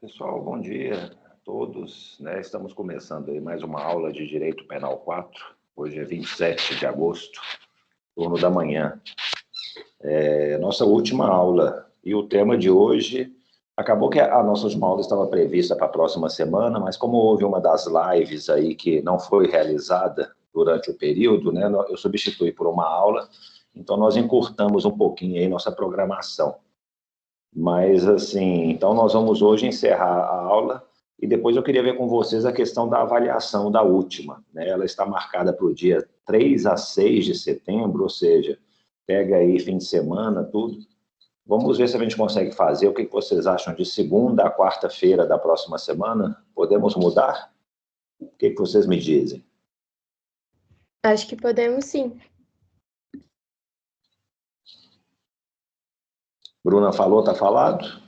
Pessoal, bom dia a todos, né? Estamos começando aí mais uma aula de Direito Penal 4. Hoje é 27 de agosto, turno da manhã. É nossa última aula e o tema de hoje, acabou que a nossa última aula estava prevista para a próxima semana, mas como houve uma das lives aí que não foi realizada durante o período, né? Eu substituí por uma aula, então nós encurtamos um pouquinho aí nossa programação. Mas, assim, então nós vamos hoje encerrar a aula e depois eu queria ver com vocês a questão da avaliação da última, né? Ela está marcada para o dia 3 a 6 de setembro, ou seja, pega aí fim de semana, tudo. Vamos ver se a gente consegue fazer. O que vocês acham de segunda a quarta-feira da próxima semana? Podemos mudar? O que vocês me dizem? Acho que podemos sim. Bruna falou, está falado?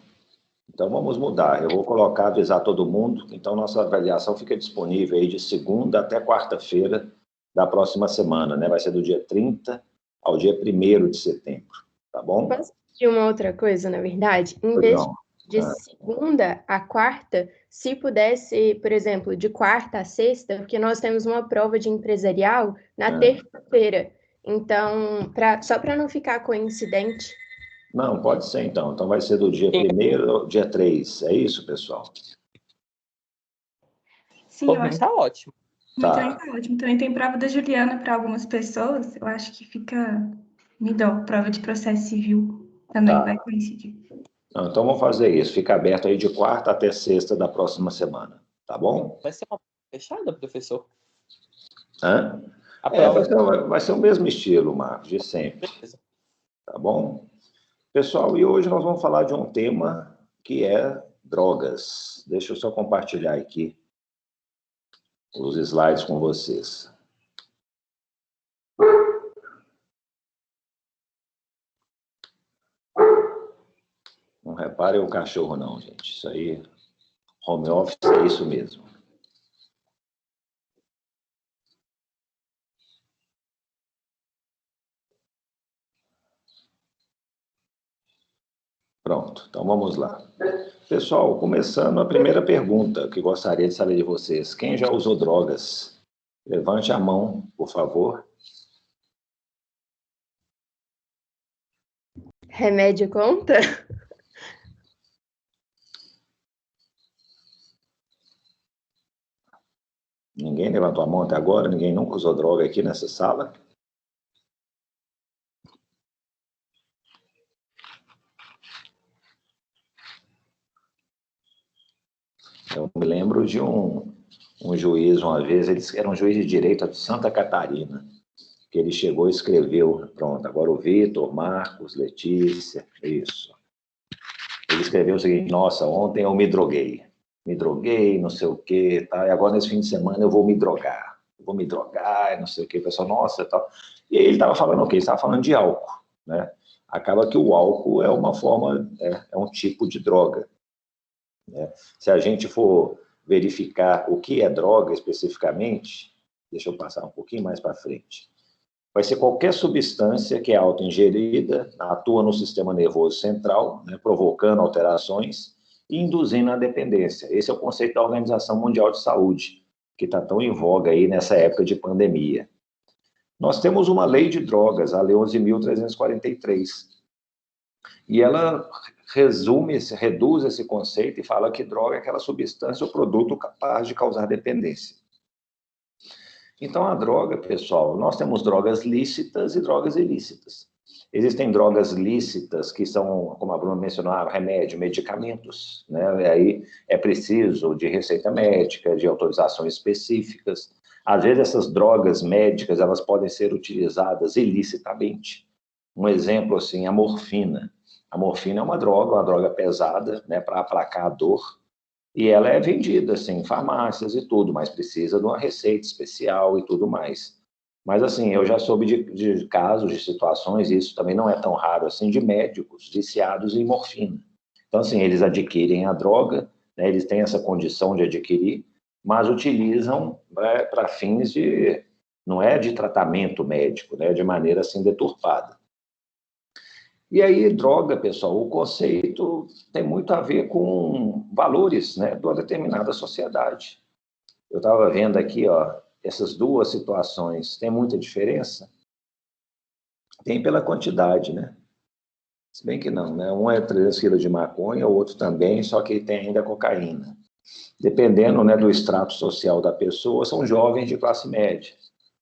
Então, vamos mudar. Eu vou colocar, avisar todo mundo. Então, nossa avaliação fica disponível aí de segunda até quarta-feira da próxima semana, né? Vai ser do dia 30 ao dia 1º de setembro, tá bom? Posso pedir uma outra coisa, na verdade? Em Pois vez não. de segunda a quarta, se pudesse, por exemplo, de quarta a sexta, porque nós temos uma prova de empresarial na terça-feira. Então, só para não ficar coincidente. Não, pode ser então. Então, vai ser do dia 1º ao dia 3. É isso, pessoal? Sim, eu acho que tá ótimo. também tá ótimo. Também tem prova da Juliana para algumas pessoas. Eu acho que fica melhor. Prova de processo civil também vai coincidir. Não, então, vamos fazer isso. Fica aberto aí de quarta até sexta da próxima semana, tá bom? Vai ser uma fechada, professor? Hã? A prova... Vai ser o mesmo estilo, Marcos, de sempre. Beleza. Tá bom? Pessoal, e hoje nós vamos falar de um tema que é drogas. Deixa eu só compartilhar aqui os slides com vocês. Não reparem o cachorro não, gente. Isso aí, home office é isso mesmo. Pronto, então vamos lá. Pessoal, começando a primeira pergunta que gostaria de saber de vocês. Quem já usou drogas? Levante a mão, por favor. Remédio conta? Ninguém levantou a mão até agora? Ninguém nunca usou droga aqui nessa sala? Eu me lembro de um juiz, uma vez, ele era um juiz de direito de Santa Catarina, que ele chegou e escreveu, pronto, agora o Vitor, Marcos, Letícia, isso. Ele escreveu o seguinte: nossa, ontem eu me droguei, não sei o quê, tá? E agora nesse fim de semana eu vou me drogar, não sei o quê, o pessoal, nossa, tal. E aí ele estava falando o quê? Ele estava falando de álcool, né? Acaba que o álcool é uma forma, é um tipo de droga, né? Se a gente for verificar o que é droga especificamente, deixa eu passar um pouquinho mais para frente, vai ser qualquer substância que é auto-ingerida, atua no sistema nervoso central, né, provocando alterações e induzindo a dependência. Esse é o conceito da Organização Mundial de Saúde, que está tão em voga aí nessa época de pandemia. Nós temos uma lei de drogas, a Lei 11.343, e ela reduz esse conceito e fala que droga é aquela substância ou produto capaz de causar dependência. Então, a droga, pessoal, nós temos drogas lícitas e drogas ilícitas. Existem drogas lícitas que são, como a Bruna mencionou, remédio, medicamentos, né? E aí é preciso de receita médica, de autorizações específicas. Às vezes essas drogas médicas, elas podem ser utilizadas ilicitamente. Um exemplo, assim, a morfina. A morfina é uma droga pesada, né, para aplacar a dor, e ela é vendida, assim, em farmácias e tudo, mas precisa de uma receita especial e tudo mais. Mas, assim, eu já soube de casos, de situações, e isso também não é tão raro, assim, de médicos viciados em morfina. Então, assim, eles adquirem a droga, né, eles têm essa condição de adquirir, mas utilizam para fins de, não é de tratamento médico, né, de maneira, assim, deturpada. E aí, droga, pessoal, o conceito tem muito a ver com valores, né, de uma determinada sociedade. Eu estava vendo aqui, ó, essas duas situações, tem muita diferença? Tem pela quantidade, né? Se bem que não, né? Um é 300 quilos de maconha, o outro também, só que tem ainda cocaína. Dependendo, né, do extrato social da pessoa, são jovens de classe média.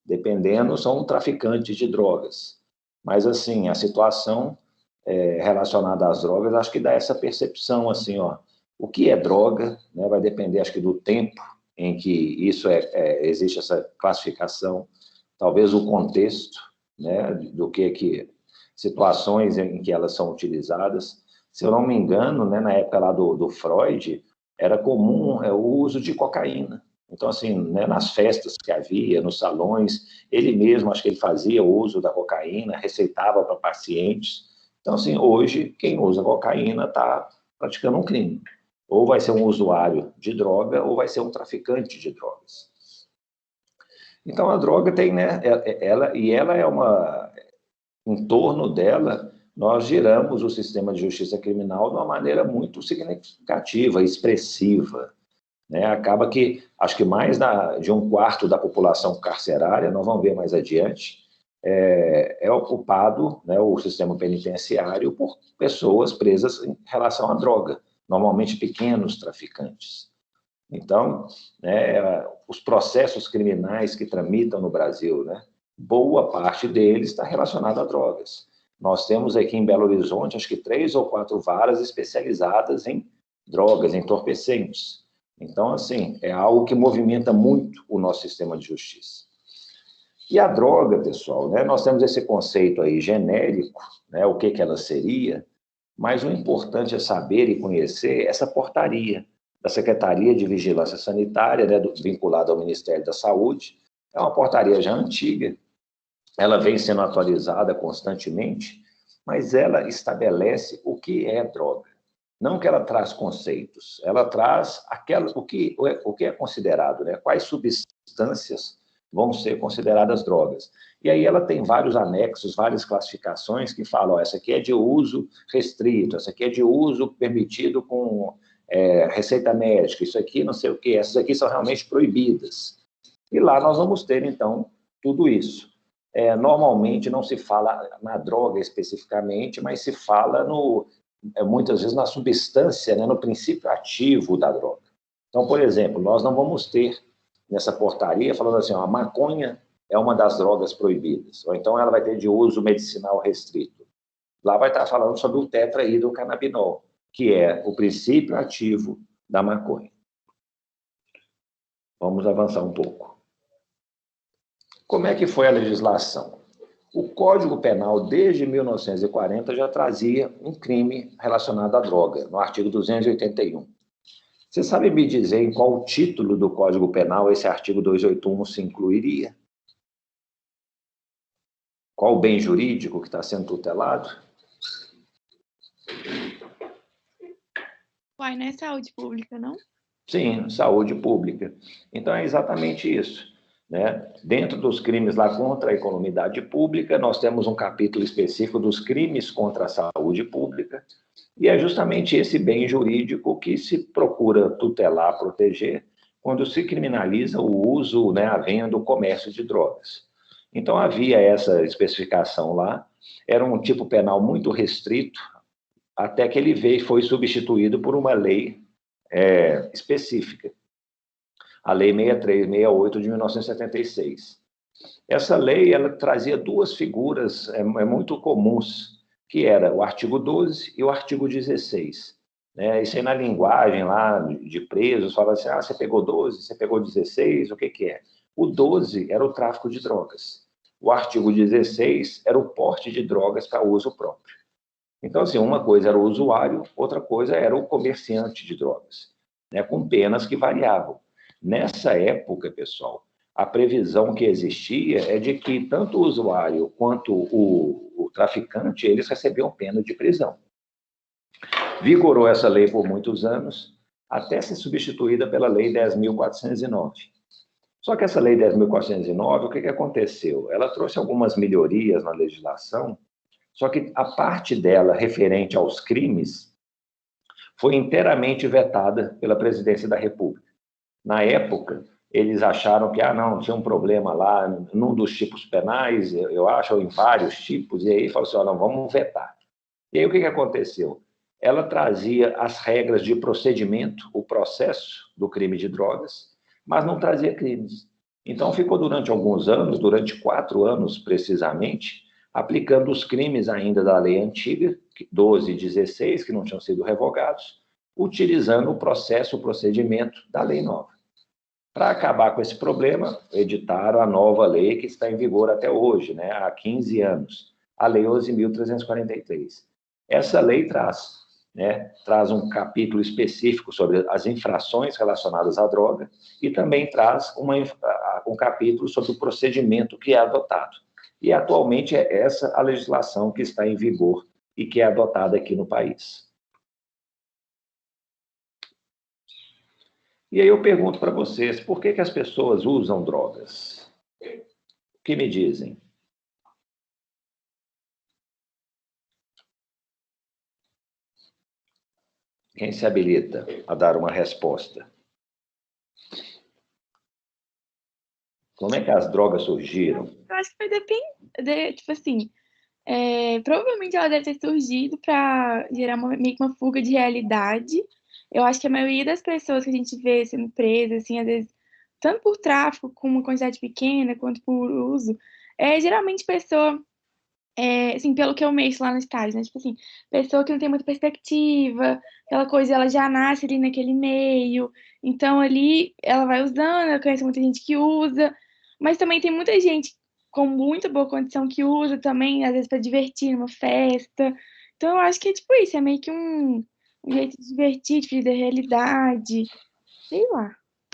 Dependendo, são traficantes de drogas. Mas, assim, a situação relacionada às drogas, acho que dá essa percepção, assim, ó, o que é droga, né, vai depender, acho que, do tempo em que isso existe essa classificação, talvez o contexto, né, do que situações em que elas são utilizadas. Se eu não me engano, né, na época lá do Freud, era comum o uso de cocaína. Então, assim, né, nas festas que havia, nos salões, ele mesmo, acho que ele fazia o uso da cocaína, receitava para pacientes. Então, assim, hoje, quem usa cocaína está praticando um crime. Ou vai ser um usuário de droga, ou vai ser um traficante de drogas. Então, a droga tem, né, ela é uma... Em torno dela, nós giramos o sistema de justiça criminal de uma maneira muito significativa, expressiva, né? Acaba que, acho que mais de um quarto da população carcerária, nós vamos ver mais adiante, é ocupado, né, o sistema penitenciário por pessoas presas em relação à droga, normalmente pequenos traficantes. Então, né, os processos criminais que tramitam no Brasil, né, boa parte deles está relacionada a drogas. Nós temos aqui em Belo Horizonte, acho que 3 ou 4 varas especializadas em drogas, entorpecentes. Então, assim, é algo que movimenta muito o nosso sistema de justiça. E a droga, pessoal, né, nós temos esse conceito aí genérico, né, o que ela seria, mas o importante é saber e conhecer essa portaria da Secretaria de Vigilância Sanitária, né, vinculada ao Ministério da Saúde. É uma portaria já antiga, ela vem sendo atualizada constantemente, mas ela estabelece o que é droga. Não que ela traz conceitos, ela traz o que é considerado, né? Quais substâncias vão ser consideradas drogas. E aí ela tem vários anexos, várias classificações que falam, ó, essa aqui é de uso restrito, essa aqui é de uso permitido com receita médica, isso aqui não sei o quê, essas aqui são realmente proibidas. E lá nós vamos ter, então, tudo isso. Normalmente não se fala na droga especificamente, mas se fala muitas vezes na substância, né, no princípio ativo da droga. Então, por exemplo, nós não vamos ter nessa portaria falando assim, ó, a maconha é uma das drogas proibidas, ou então ela vai ter de uso medicinal restrito. Lá vai estar falando sobre o tetrahidrocannabinol, que é o princípio ativo da maconha. Vamos avançar um pouco. Como é que foi a legislação? O Código Penal, desde 1940, já trazia um crime relacionado à droga, no artigo 281. Você sabe me dizer em qual título do Código Penal esse artigo 281 se incluiria? Qual o bem jurídico que está sendo tutelado? Uai, não é saúde pública, não? Sim, saúde pública. Então, é exatamente isso, né? Dentro dos crimes lá contra a economidade pública, nós temos um capítulo específico dos crimes contra a saúde pública, e é justamente esse bem jurídico que se procura tutelar, proteger, quando se criminaliza o uso, né, a venda, o comércio de drogas. Então, havia essa especificação lá, era um tipo penal muito restrito, até que ele foi substituído por uma lei específica, a Lei 6368 de 1976. Essa lei, ela trazia duas figuras muito comuns, que era o artigo 12 e o artigo 16. Isso aí na linguagem lá de presos, falava assim, você pegou 12, você pegou 16, o que é? O 12 era o tráfico de drogas. O artigo 16 era o porte de drogas para uso próprio. Então, assim, uma coisa era o usuário, outra coisa era o comerciante de drogas, né, com penas que variavam. Nessa época, pessoal, a previsão que existia é de que tanto o usuário quanto o traficante, eles recebiam pena de prisão. Vigorou essa lei por muitos anos, até ser substituída pela Lei 10.409. Só que essa Lei 10.409, o que aconteceu? Ela trouxe algumas melhorias na legislação Só que a parte dela referente aos crimes foi inteiramente vetada pela Presidência da República. Na época, eles acharam que, não, tinha um problema lá num dos tipos penais, eu acho, ou em vários tipos, e aí falaram assim, não, vamos vetar. E aí o que aconteceu? Ela trazia as regras de procedimento, o processo do crime de drogas, mas não trazia crimes. Então, ficou durante alguns anos, durante 4 anos precisamente, aplicando os crimes ainda da lei antiga, 12 e 16, que não tinham sido revogados, utilizando o processo, o procedimento da lei nova. Para acabar com esse problema, editaram a nova lei que está em vigor até hoje, né, há 15 anos, a Lei 11.343. Essa lei traz um capítulo específico sobre as infrações relacionadas à droga e também traz um capítulo sobre o procedimento que é adotado. E, atualmente, é essa a legislação que está em vigor e que é adotada aqui no país. E aí eu pergunto para vocês, por que as pessoas usam drogas? O que me dizem? Quem se habilita a dar uma resposta? Como é que as drogas surgiram? Eu acho que vai depender, tipo assim, provavelmente ela deve ter surgido para gerar meio que uma fuga de realidade. Eu acho que a maioria das pessoas que a gente vê sendo presas, assim, às vezes, tanto por tráfico, com uma quantidade pequena, quanto por uso, é geralmente pessoa, assim, pelo que eu mexo lá no estágio, né? Tipo assim, pessoa que não tem muita perspectiva, aquela coisa, ela já nasce ali naquele meio, então ali ela vai usando, ela conhece muita gente que usa, mas também tem muita gente com muita boa condição que usa também, às vezes para divertir numa festa. Então eu acho que é tipo isso, é meio que um jeito de divertir, de fugir da realidade, sei lá.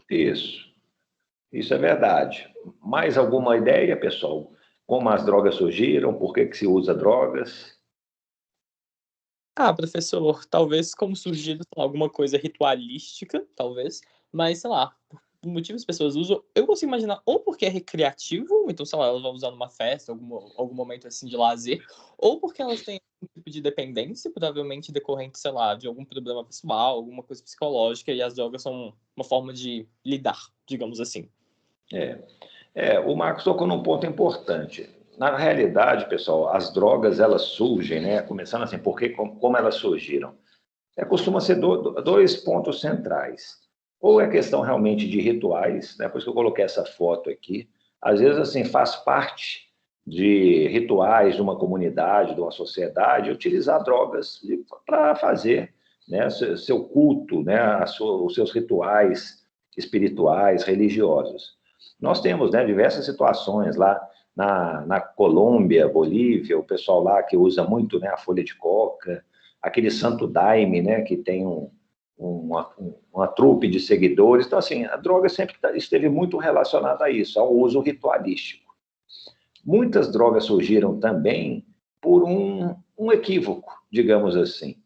Isso é verdade. Mais alguma ideia, pessoal? Como as drogas surgiram? Por que se usa drogas? Professor, talvez como surgido alguma coisa ritualística, talvez, mas, sei lá, por motivos que as pessoas usam, eu consigo imaginar ou porque é recreativo, então, sei lá, elas vão usar numa festa, algum momento, assim, de lazer, ou porque elas têm um tipo de dependência, provavelmente decorrente, sei lá, de algum problema pessoal, alguma coisa psicológica, e as drogas são uma forma de lidar, digamos assim. O Marcos tocou num ponto importante. Na realidade, pessoal, as drogas, elas surgem, né? Começando assim, como elas surgiram? Costuma ser dois pontos centrais. Ou é questão realmente de rituais, né? Por isso que eu coloquei essa foto aqui. Às vezes, assim, faz parte de rituais de uma comunidade, de uma sociedade, utilizar drogas para fazer, né, seu culto, né, os seus rituais espirituais, religiosos. Nós temos, né, diversas situações lá na Colômbia, Bolívia, o pessoal lá que usa muito, né, a folha de coca, aquele Santo Daime, né, que tem uma trupe de seguidores. Então, assim, a droga sempre esteve muito relacionada a isso, ao uso ritualístico. Muitas drogas surgiram também por um equívoco, digamos assim.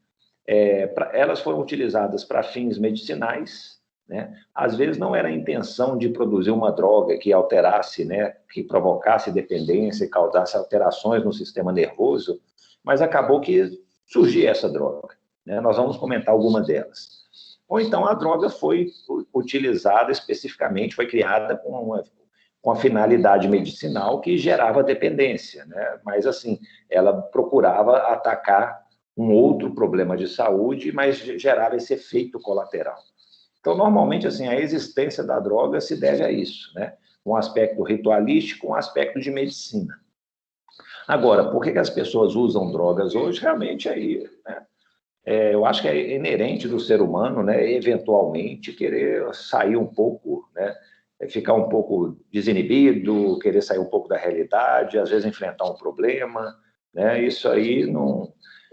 Elas foram utilizadas para fins medicinais, né? Às vezes não era a intenção de produzir uma droga que alterasse, né, que provocasse dependência e causasse alterações no sistema nervoso, mas acabou que surgiu essa droga, né? Nós vamos comentar algumas delas. Ou então a droga foi utilizada especificamente, foi criada com a finalidade medicinal que gerava dependência, né? Mas assim, ela procurava atacar um outro problema de saúde, mas gerava esse efeito colateral. Então, normalmente, assim, a existência da droga se deve a isso, né? Um aspecto ritualístico, um aspecto de medicina. Agora, por que as pessoas usam drogas hoje? Realmente, aí, né? Eu acho que é inerente do ser humano, né? Eventualmente, querer sair um pouco, né? Ficar um pouco desinibido, querer sair um pouco da realidade, às vezes enfrentar um problema, né? Isso aí não...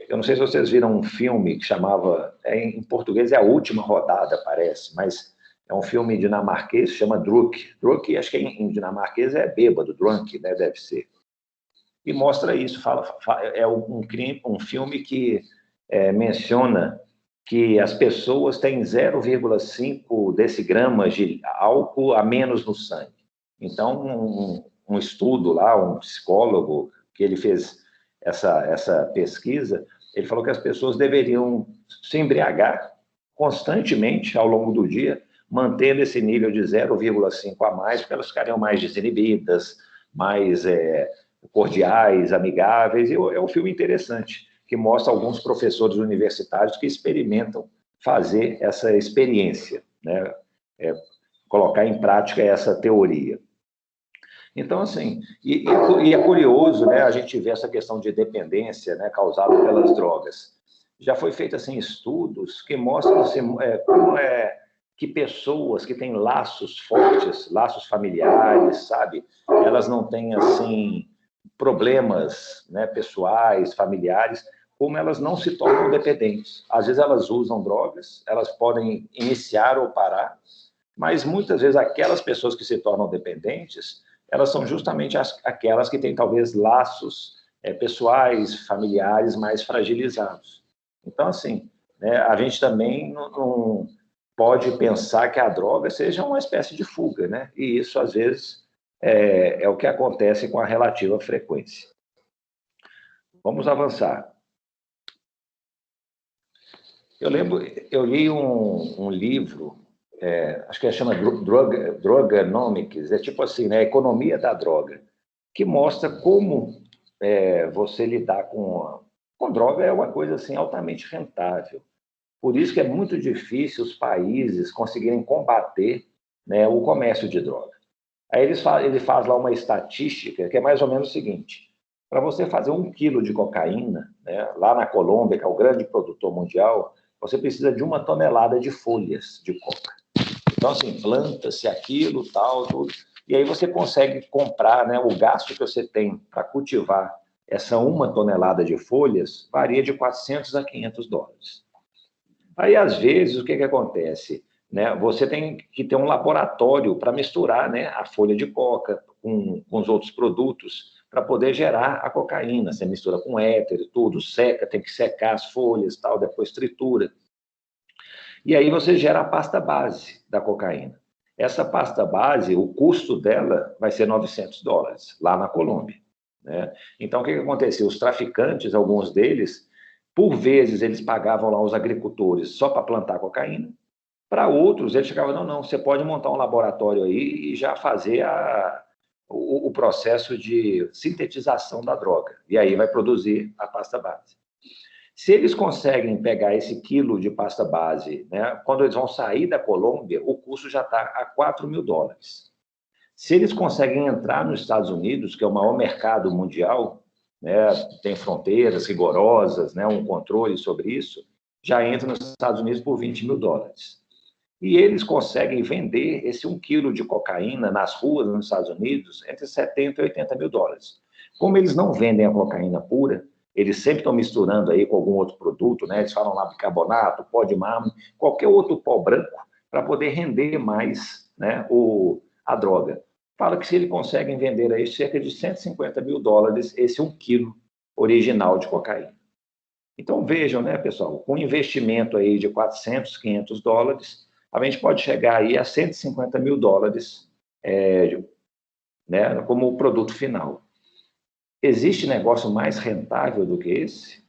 Eu não sei se vocês viram um filme que chamava, em português é A Última Rodada, parece, mas é um filme dinamarquês, chama Druk. Druk, acho que em dinamarquês é bêbado, drunk, né, deve ser. E mostra isso, é um filme que menciona que as pessoas têm 0,5 decigramas de álcool a menos no sangue. Então, um estudo lá, um psicólogo, que ele fez essa pesquisa, ele falou que as pessoas deveriam se embriagar constantemente ao longo do dia, mantendo esse nível de 0,5 a mais, porque elas ficariam mais desinibidas, mais cordiais, amigáveis. E é um filme interessante, que mostra alguns professores universitários que experimentam fazer essa experiência, né? Colocar em prática essa teoria. Então, assim, e é curioso, né, a gente ver essa questão de dependência, né, causada pelas drogas. Já foi feito, assim, estudos que mostram assim, como que pessoas que têm laços fortes, laços familiares, sabe, elas não têm, assim, problemas, né, pessoais, familiares, como elas não se tornam dependentes. Às vezes elas usam drogas, elas podem iniciar ou parar, mas muitas vezes aquelas pessoas que se tornam dependentes, elas são justamente aquelas que têm talvez laços pessoais, familiares mais fragilizados. Então, assim, né, a gente também não pode pensar que a droga seja uma espécie de fuga, né? E isso, às vezes, é o que acontece com a relativa frequência. Vamos avançar. Eu li um livro, acho que chama Drugonomics, é tipo assim, né, economia da droga, que mostra como você lidar com droga é uma coisa assim altamente rentável. Por isso que é muito difícil os países conseguirem combater, né, o comércio de droga. Aí ele faz lá uma estatística que é mais ou menos o seguinte: para você fazer 1 quilo de cocaína, né, lá na Colômbia, que é o grande produtor mundial, você precisa de 1 tonelada de folhas de coca. Então, assim, planta-se aquilo, tal, tudo. E aí você consegue comprar, né, o gasto que você tem para cultivar essa 1 tonelada de folhas varia de 400 a 500 dólares. Aí, às vezes, o que acontece? Né? Você tem que ter um laboratório para misturar, né, a folha de coca com os outros produtos para poder gerar a cocaína. Você mistura com éter e tudo, seca, tem que secar as folhas, tal, depois tritura. E aí você gera a pasta base da cocaína. Essa pasta base, o custo dela vai ser 900 dólares, lá na Colômbia. Né? Então, o que acontecia? Os traficantes, alguns deles, por vezes, eles pagavam lá os agricultores só para plantar cocaína. Para outros, eles chegavam, não, você pode montar um laboratório aí e já fazer o processo de sintetização da droga. E aí vai produzir a pasta base. Se eles conseguem pegar esse quilo de pasta base, né, quando eles vão sair da Colômbia, o custo já está a 4 mil dólares. Se eles conseguem entrar nos Estados Unidos, que é o maior mercado mundial, né, tem fronteiras rigorosas, né, um controle sobre isso, já entra nos Estados Unidos por 20 mil dólares. E eles conseguem vender esse 1 quilo de cocaína nas ruas nos Estados Unidos entre 70 e 80 mil dólares. Como eles não vendem a cocaína pura, eles sempre estão misturando aí com algum outro produto, né? Eles falam lá bicarbonato, pó de mármore, qualquer outro pó branco, para poder render mais, né, a droga. Fala que se eles conseguem vender aí cerca de 150 mil dólares esse 1 quilo original de cocaína. Então vejam, né, pessoal, com um investimento aí de 400, 500 dólares, a gente pode chegar aí a 150 mil dólares né, como produto final. Existe negócio mais rentável do que esse?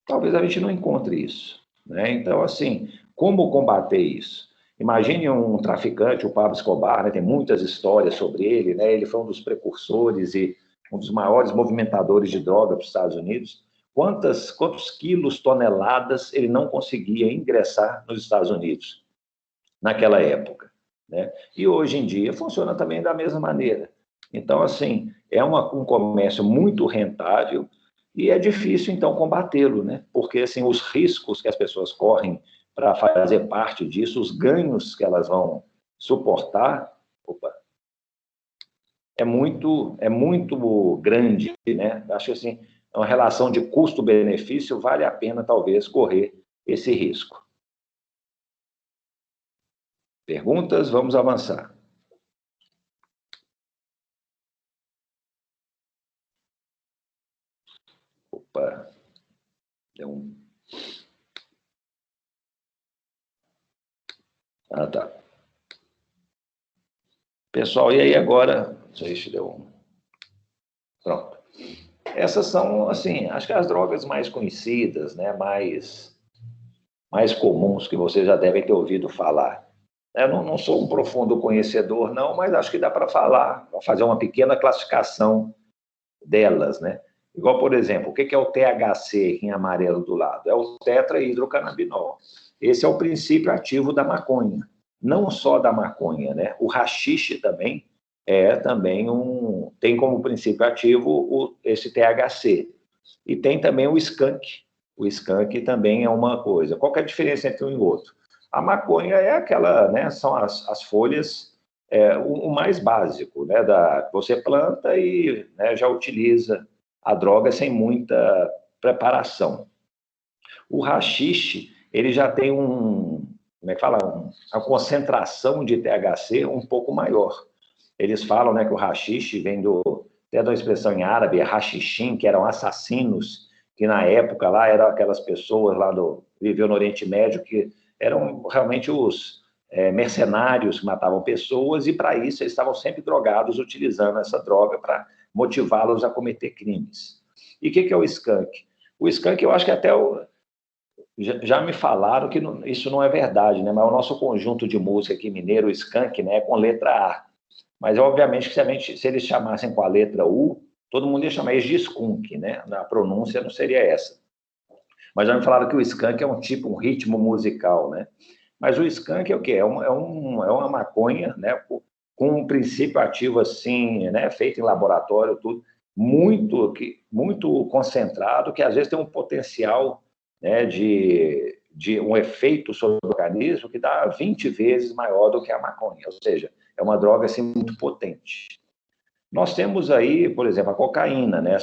Talvez a gente não encontre isso. Né? Então, assim, como combater isso? Imagine um traficante, o Pablo Escobar, né? Tem muitas histórias sobre ele, né? Ele foi um dos precursores e um dos maiores movimentadores de droga para os Estados Unidos. Quantos quilos, toneladas ele não conseguia ingressar nos Estados Unidos naquela época? Né? E hoje em dia funciona também da mesma maneira. Então, assim, é um comércio muito rentável e é difícil, então, combatê-lo, né? Porque, assim, os riscos que as pessoas correm para fazer parte disso, os ganhos que elas vão suportar, é muito grande, né? Acho que, assim, uma relação de custo-benefício vale a pena, talvez, correr esse risco. Perguntas? Vamos avançar. Opa, deu um... Ah, tá. Pessoal, e aí agora... Não sei se deu um... Pronto. Essas são, assim, acho que as drogas mais conhecidas, né, mais comuns que vocês já devem ter ouvido falar. Eu não sou um profundo conhecedor, não, mas acho que dá para falar, fazer uma pequena classificação delas, né? Igual, por exemplo, o que é o THC em amarelo do lado? É o tetrahidrocannabinol. Esse é o princípio ativo da maconha. Não só da maconha, né? O haxixe também tem como princípio ativo esse THC. E tem também o skunk. O skunk também é uma coisa. Qual que é a diferença entre um e outro? A maconha é aquela, né? São as folhas, o mais básico, né? Você planta e, né, já utiliza a droga sem muita preparação. O haxixe, ele já tem como é que fala? Uma concentração de THC um pouco maior. Eles falam, né, que o haxixe vem até da expressão em árabe, hashishim, que eram assassinos, que na época lá eram aquelas pessoas lá viviam no Oriente Médio, que eram realmente os mercenários que matavam pessoas, e para isso eles estavam sempre drogados, utilizando essa droga para motivá-los a cometer crimes. E o que é o skunk? O skunk, eu acho que até já me falaram que isso não é verdade, né? Mas o nosso conjunto de música aqui mineiro, o skunk, né, é com letra A. Mas, obviamente, que se eles chamassem com a letra U, todo mundo ia chamar eles de skunk, né? A pronúncia não seria essa. Mas já me falaram que o skunk é um ritmo musical, né? Mas o skunk é o quê? É uma maconha, né, com um princípio ativo assim, né, feito em laboratório, tudo, muito concentrado, que às vezes tem um potencial, né, de um efeito sobre o organismo que dá 20 vezes maior do que a maconha, ou seja, é uma droga assim, muito potente. Nós temos aí, por exemplo, a cocaína, né?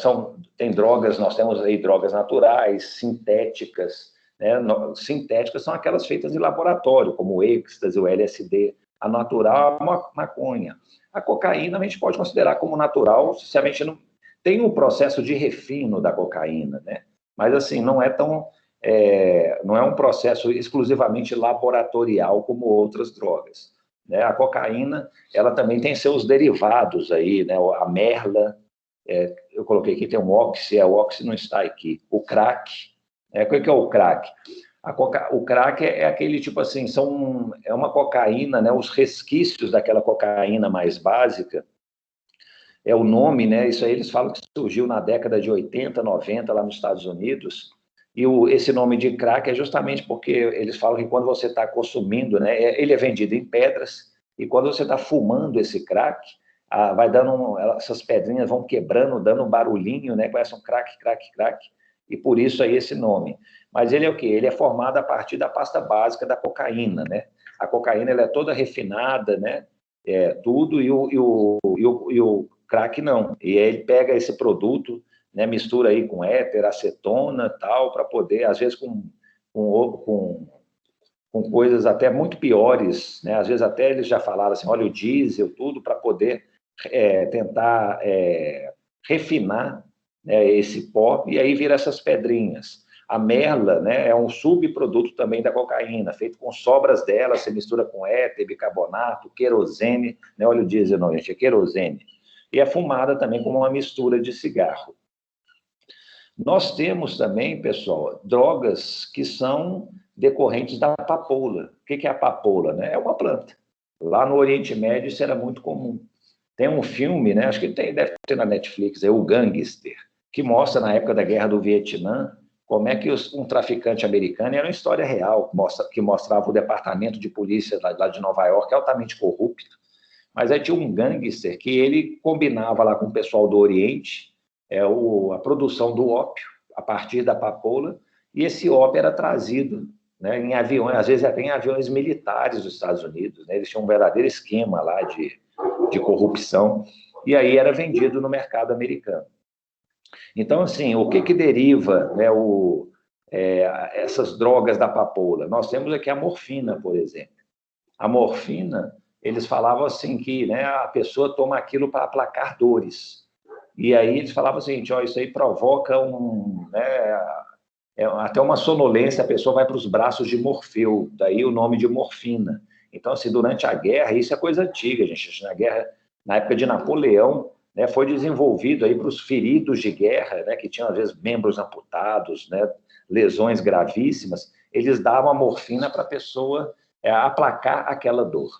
Tem drogas, nós temos aí drogas naturais, sintéticas, né? Sintéticas são aquelas feitas em laboratório, como o êxtase, o LSD. A natural é uma maconha. A cocaína a gente pode considerar como natural, se a gente não tem um processo de refino da cocaína, né? Mas assim, não é um processo exclusivamente laboratorial como outras drogas. Né? A cocaína, ela também tem seus derivados aí, né? A merla, eu coloquei aqui, tem um oxi, o oxi não está aqui. O crack, o que é o crack? O crack é aquele tipo assim, é uma cocaína, né? Os resquícios daquela cocaína mais básica, é o nome, né? Isso aí eles falam que surgiu na década de 80, 90, lá nos Estados Unidos. E esse nome de crack é justamente porque eles falam que quando você está consumindo, né, ele é vendido em pedras, e quando você está fumando esse crack, vai dando essas pedrinhas vão quebrando, dando um barulhinho, né, parece um crack, crack, crack, e por isso aí esse nome. Mas ele é o quê? Ele é formado a partir da pasta básica da cocaína, né? A cocaína ela é toda refinada, né? Tudo, e o crack não. E aí ele pega esse produto, né, mistura aí com éter, acetona, tal, para poder, às vezes com coisas até muito piores, né? Às vezes até eles já falaram assim, óleo diesel, tudo, para poder tentar refinar, né, esse pó, e aí vira essas pedrinhas. A merla, né, é um subproduto também da cocaína, feito com sobras dela, se mistura com éter, bicarbonato, querosene, não é óleo diesel não, gente, é querosene. E é fumada também como uma mistura de cigarro. Nós temos também, pessoal, drogas que são decorrentes da papoula. O que é a papoula? Né? É uma planta. Lá no Oriente Médio isso era muito comum. Tem um filme, né? Acho que deve ter na Netflix, O Gangster, que mostra na época da Guerra do Vietnã como é que um traficante americano, era uma história real, que mostrava o departamento de polícia lá de Nova York, altamente corrupto, mas aí tinha um gangster que ele combinava lá com o pessoal do Oriente a produção do ópio a partir da papoula, e esse ópio era trazido, né, em aviões, às vezes até em aviões militares dos Estados Unidos, né? Eles tinham um verdadeiro esquema lá de corrupção, e aí era vendido no mercado americano. Então, assim, o que deriva, né, essas drogas da papoula? Nós temos aqui a morfina, por exemplo. A morfina, eles falavam assim que, né, a pessoa toma aquilo para aplacar dores. E aí eles falavam assim, ó, isso aí provoca até uma sonolência, a pessoa vai para os braços de Morfeu, daí o nome de morfina. Então, assim, durante a guerra, isso é coisa antiga, gente. Na época de Napoleão, né, foi desenvolvido aí para os feridos de guerra, né, que tinham, às vezes, membros amputados, né, lesões gravíssimas, eles davam a morfina para a pessoa aplacar aquela dor.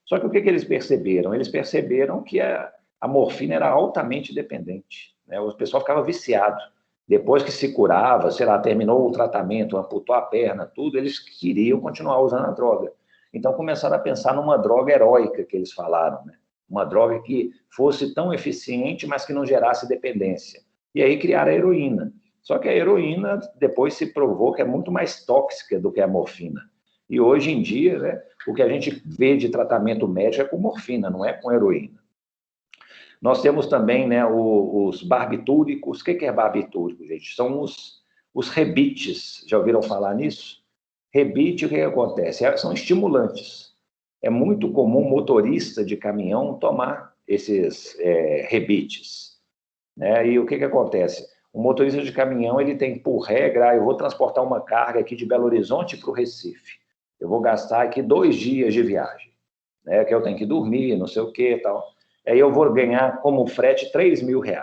Só que o que eles perceberam? Eles perceberam que a morfina era altamente dependente, né? O pessoal ficava viciado. Depois que se curava, sei lá, terminou o tratamento, amputou a perna, tudo, eles queriam continuar usando a droga. Então começaram a pensar numa droga heróica, que eles falaram, né? Uma droga que fosse tão eficiente, mas que não gerasse dependência. E aí criaram a heroína. Só que a heroína depois se provou que é muito mais tóxica do que a morfina. E hoje em dia, né, o que a gente vê de tratamento médico é com morfina, não é com heroína. Nós temos também, né, os barbitúricos. O que é barbitúrico, gente? São os rebites. Já ouviram falar nisso? Rebite, o que acontece? São estimulantes. É muito comum motorista de caminhão tomar esses rebites, né? E o que acontece? O motorista de caminhão, ele tem, por regra, eu vou transportar uma carga aqui de Belo Horizonte para o Recife. Eu vou gastar aqui 2 dias de viagem, né? Que eu tenho que dormir, não sei o que e tal. Aí eu vou ganhar como frete R$3.000.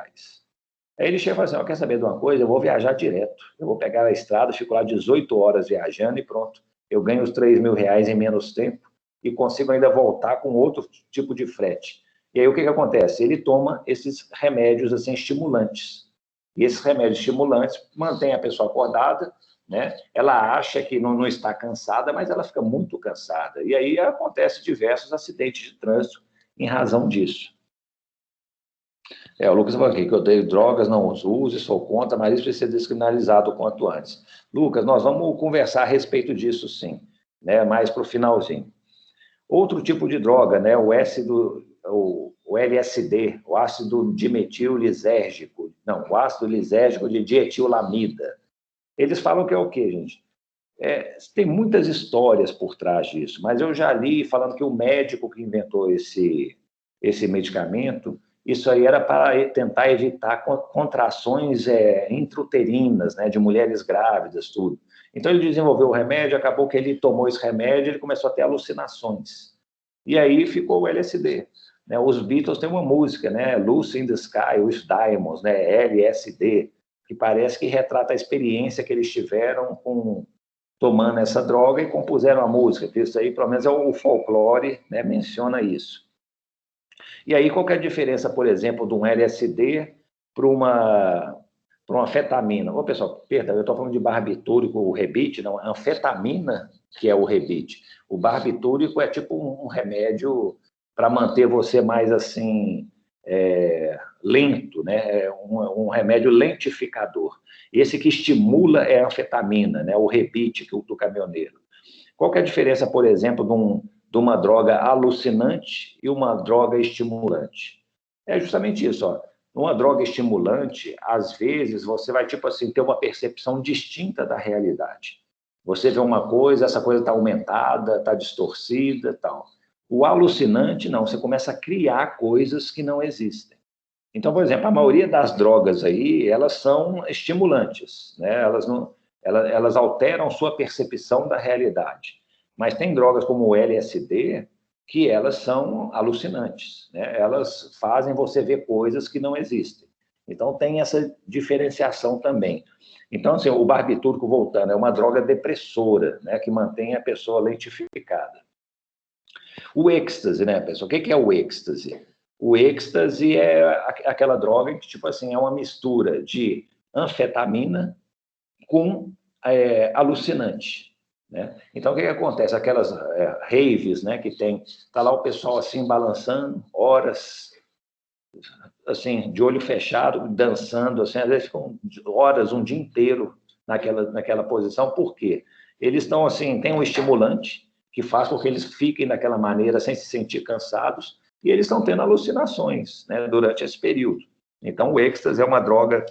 Aí ele chega e fala assim, quer saber de uma coisa? Eu vou viajar direto. Eu vou pegar a estrada, fico lá 18 horas viajando e pronto. Eu ganho os R$3.000 em menos tempo e consigo ainda voltar com outro tipo de frete. E aí o que acontece? Ele toma esses remédios assim, estimulantes. E esses remédios estimulantes mantêm a pessoa acordada, né? Ela acha que não está cansada, mas ela fica muito cansada. E aí acontece diversos acidentes de trânsito em razão disso. O Lucas falou aqui que eu dei drogas, não os uso, sou contra, mas isso precisa ser descriminalizado o quanto antes. Lucas, nós vamos conversar a respeito disso, sim, né? Mais para o finalzinho. Outro tipo de droga, né? O LSD, o ácido dimetil-lisérgico, não, o ácido lisérgico de dietilamida. Eles falam que é o quê, gente? Tem muitas histórias por trás disso, mas eu já li falando que o médico que inventou esse medicamento, isso aí era para tentar evitar contrações intrauterinas, né, de mulheres grávidas, tudo. Então ele desenvolveu o remédio, acabou que ele tomou esse remédio, ele começou a ter alucinações. E aí ficou o LSD. Né? Os Beatles têm uma música, né? Lucy in the Sky with Diamonds, né? LSD, que parece que retrata a experiência que eles tiveram tomando essa droga e compuseram a música. Isso aí, pelo menos, é o folclore, né? Menciona isso. E aí, qual que é a diferença, por exemplo, de um LSD para uma anfetamina? Ô, pessoal, perdão, eu estou falando de barbitúrico, o rebite, não, anfetamina, que é o rebite. O barbitúrico é tipo um remédio para manter você mais, assim, lento, né? Um remédio lentificador. Esse que estimula é a anfetamina, né? O rebite do caminhoneiro. Qual que é a diferença, por exemplo, de uma droga alucinante e uma droga estimulante? É justamente isso, ó. Uma droga estimulante, às vezes, você vai, tipo assim, ter uma percepção distinta da realidade. Você vê uma coisa, essa coisa está aumentada, está distorcida, tal. O alucinante, não, você começa a criar coisas que não existem. Então, por exemplo, a maioria das drogas aí, elas são estimulantes, né? Elas alteram sua percepção da realidade. Mas tem drogas como o LSD, que elas são alucinantes, né? Elas fazem você ver coisas que não existem. Então, tem essa diferenciação também. Então, assim, o barbitúrico, voltando, é uma droga depressora, né? Que mantém a pessoa lentificada. O êxtase, né, pessoal? O que é o êxtase? O êxtase é aquela droga que, tipo assim, é uma mistura de anfetamina com alucinante, né? Então, o que acontece? Aquelas raves, né, que tá lá o pessoal assim balançando horas, assim, de olho fechado, dançando, assim, às vezes ficam horas, um dia inteiro naquela posição. Por quê? Eles estão assim, tem um estimulante que faz com que eles fiquem daquela maneira sem se sentir cansados, e eles estão tendo alucinações, né, durante esse período. Então, o êxtase é uma droga,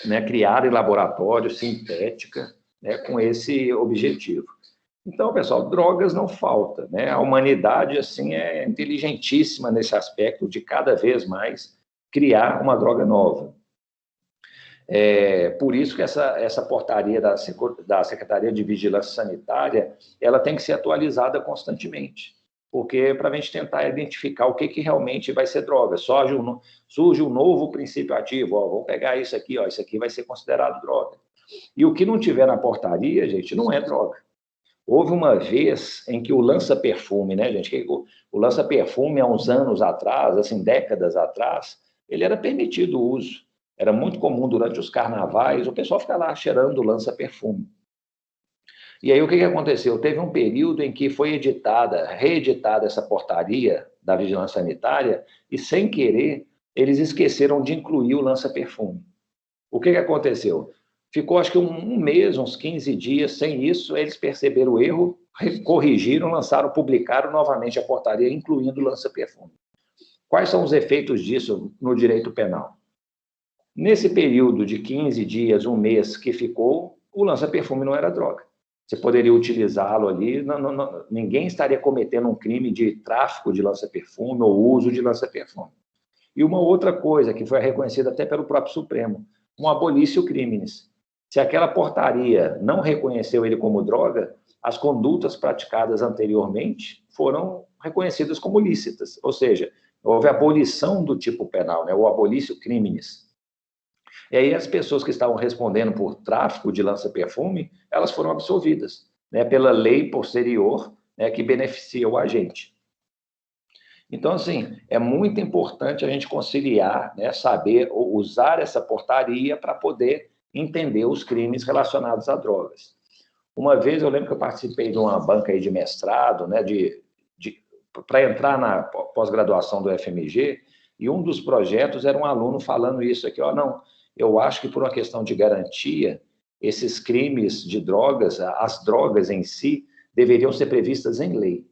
né, criada em laboratório, sintética, né, com esse objetivo. Então, pessoal, drogas não faltam, né? A humanidade, assim, é inteligentíssima nesse aspecto de cada vez mais criar uma droga nova. Por isso que essa portaria da Secretaria de Vigilância Sanitária, ela tem que ser atualizada constantemente. porque para a gente tentar identificar o que realmente vai ser droga. Surge um novo princípio ativo, ó, vamos pegar isso aqui, ó, isso aqui vai ser considerado droga. E o que não tiver na portaria, gente, não é droga. Houve uma vez em que o lança-perfume, né, gente, o lança-perfume há uns anos atrás, assim, décadas atrás, ele era permitido o uso. Era muito comum durante os carnavais o pessoal ficar lá cheirando o lança-perfume. E aí o que aconteceu? Teve um período em que foi reeditada essa portaria da Vigilância Sanitária e, sem querer, eles esqueceram de incluir o lança-perfume. O que aconteceu? Ficou, acho que um mês, uns 15 dias sem isso, eles perceberam o erro, corrigiram, publicaram novamente a portaria, incluindo o lança-perfume. Quais são os efeitos disso no direito penal? Nesse período de 15 dias, um mês que ficou, o lança-perfume não era droga. Você poderia utilizá-lo ali, ninguém estaria cometendo um crime de tráfico de lança-perfume ou uso de lança-perfume. E uma outra coisa que foi reconhecida até pelo próprio Supremo, um abolício criminis. Se aquela portaria não reconheceu ele como droga, as condutas praticadas anteriormente foram reconhecidas como lícitas, ou seja, houve a abolição do tipo penal, né, o abolício criminis. E aí as pessoas que estavam respondendo por tráfico de lança-perfume, elas foram absolvidas, né, pela lei posterior, né, que beneficia o agente. Então, assim, é muito importante a gente conciliar, né, saber usar essa portaria para poder entender os crimes relacionados a drogas. Uma vez eu lembro que eu participei de uma banca aí de mestrado, né, para entrar na pós-graduação do FMG, e um dos projetos era um aluno falando isso aqui, ó, não, eu acho que por uma questão de garantia, esses crimes de drogas, as drogas em si, deveriam ser previstas em lei.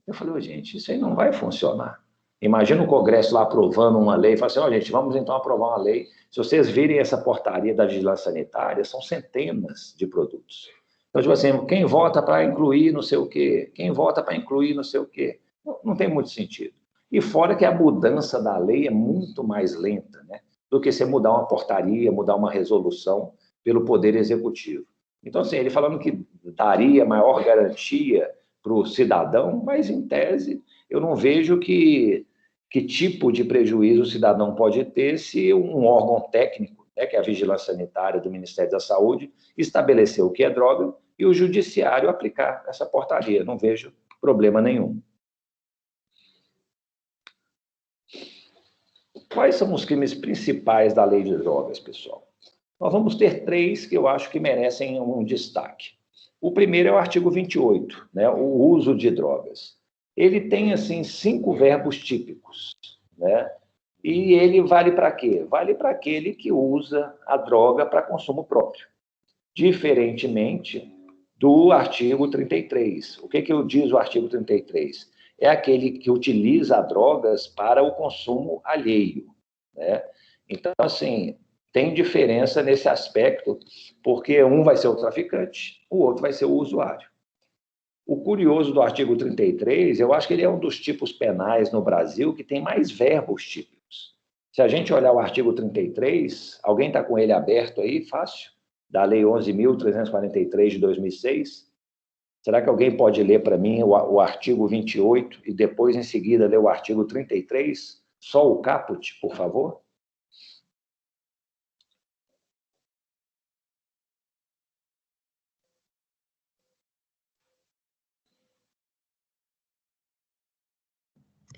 Eu falei, oh, gente, isso aí não vai funcionar. Imagina o Congresso lá aprovando uma lei, fala assim, ó, gente, vamos então aprovar uma lei. Se vocês virem essa portaria da Vigilância Sanitária, são centenas de produtos. Então, tipo assim, quem vota para incluir não sei o quê? Quem vota para incluir não sei o quê? Não tem muito sentido. E fora que a mudança da lei é muito mais lenta, né, do que você mudar uma portaria, mudar uma resolução pelo Poder Executivo. Então, assim, ele falando que daria maior garantia para o cidadão, mas, em tese, eu não vejo que tipo de prejuízo o cidadão pode ter se um órgão técnico, né, que é a Vigilância Sanitária do Ministério da Saúde, estabeleceu o que é droga e o Judiciário aplicar essa portaria. Não vejo problema nenhum. Quais são os crimes principais da lei de drogas, pessoal? Nós vamos ter 3 que eu acho que merecem um destaque. O primeiro é o artigo 28, né, o uso de drogas. Ele tem, assim, 5 verbos típicos, né? E ele vale para quê? Vale para aquele que usa a droga para consumo próprio, diferentemente do artigo 33. O que diz o artigo 33? É aquele que utiliza drogas para o consumo alheio, né? Então, assim, tem diferença nesse aspecto, porque um vai ser o traficante, o outro vai ser o usuário. O curioso do artigo 33, eu acho que ele é um dos tipos penais no Brasil que tem mais verbos típicos. Se a gente olhar o artigo 33, alguém está com ele aberto aí, fácil, da Lei 11.343 de 2006? Será que alguém pode ler para mim o artigo 28 e depois, em seguida, ler o artigo 33? Só o caput, por favor?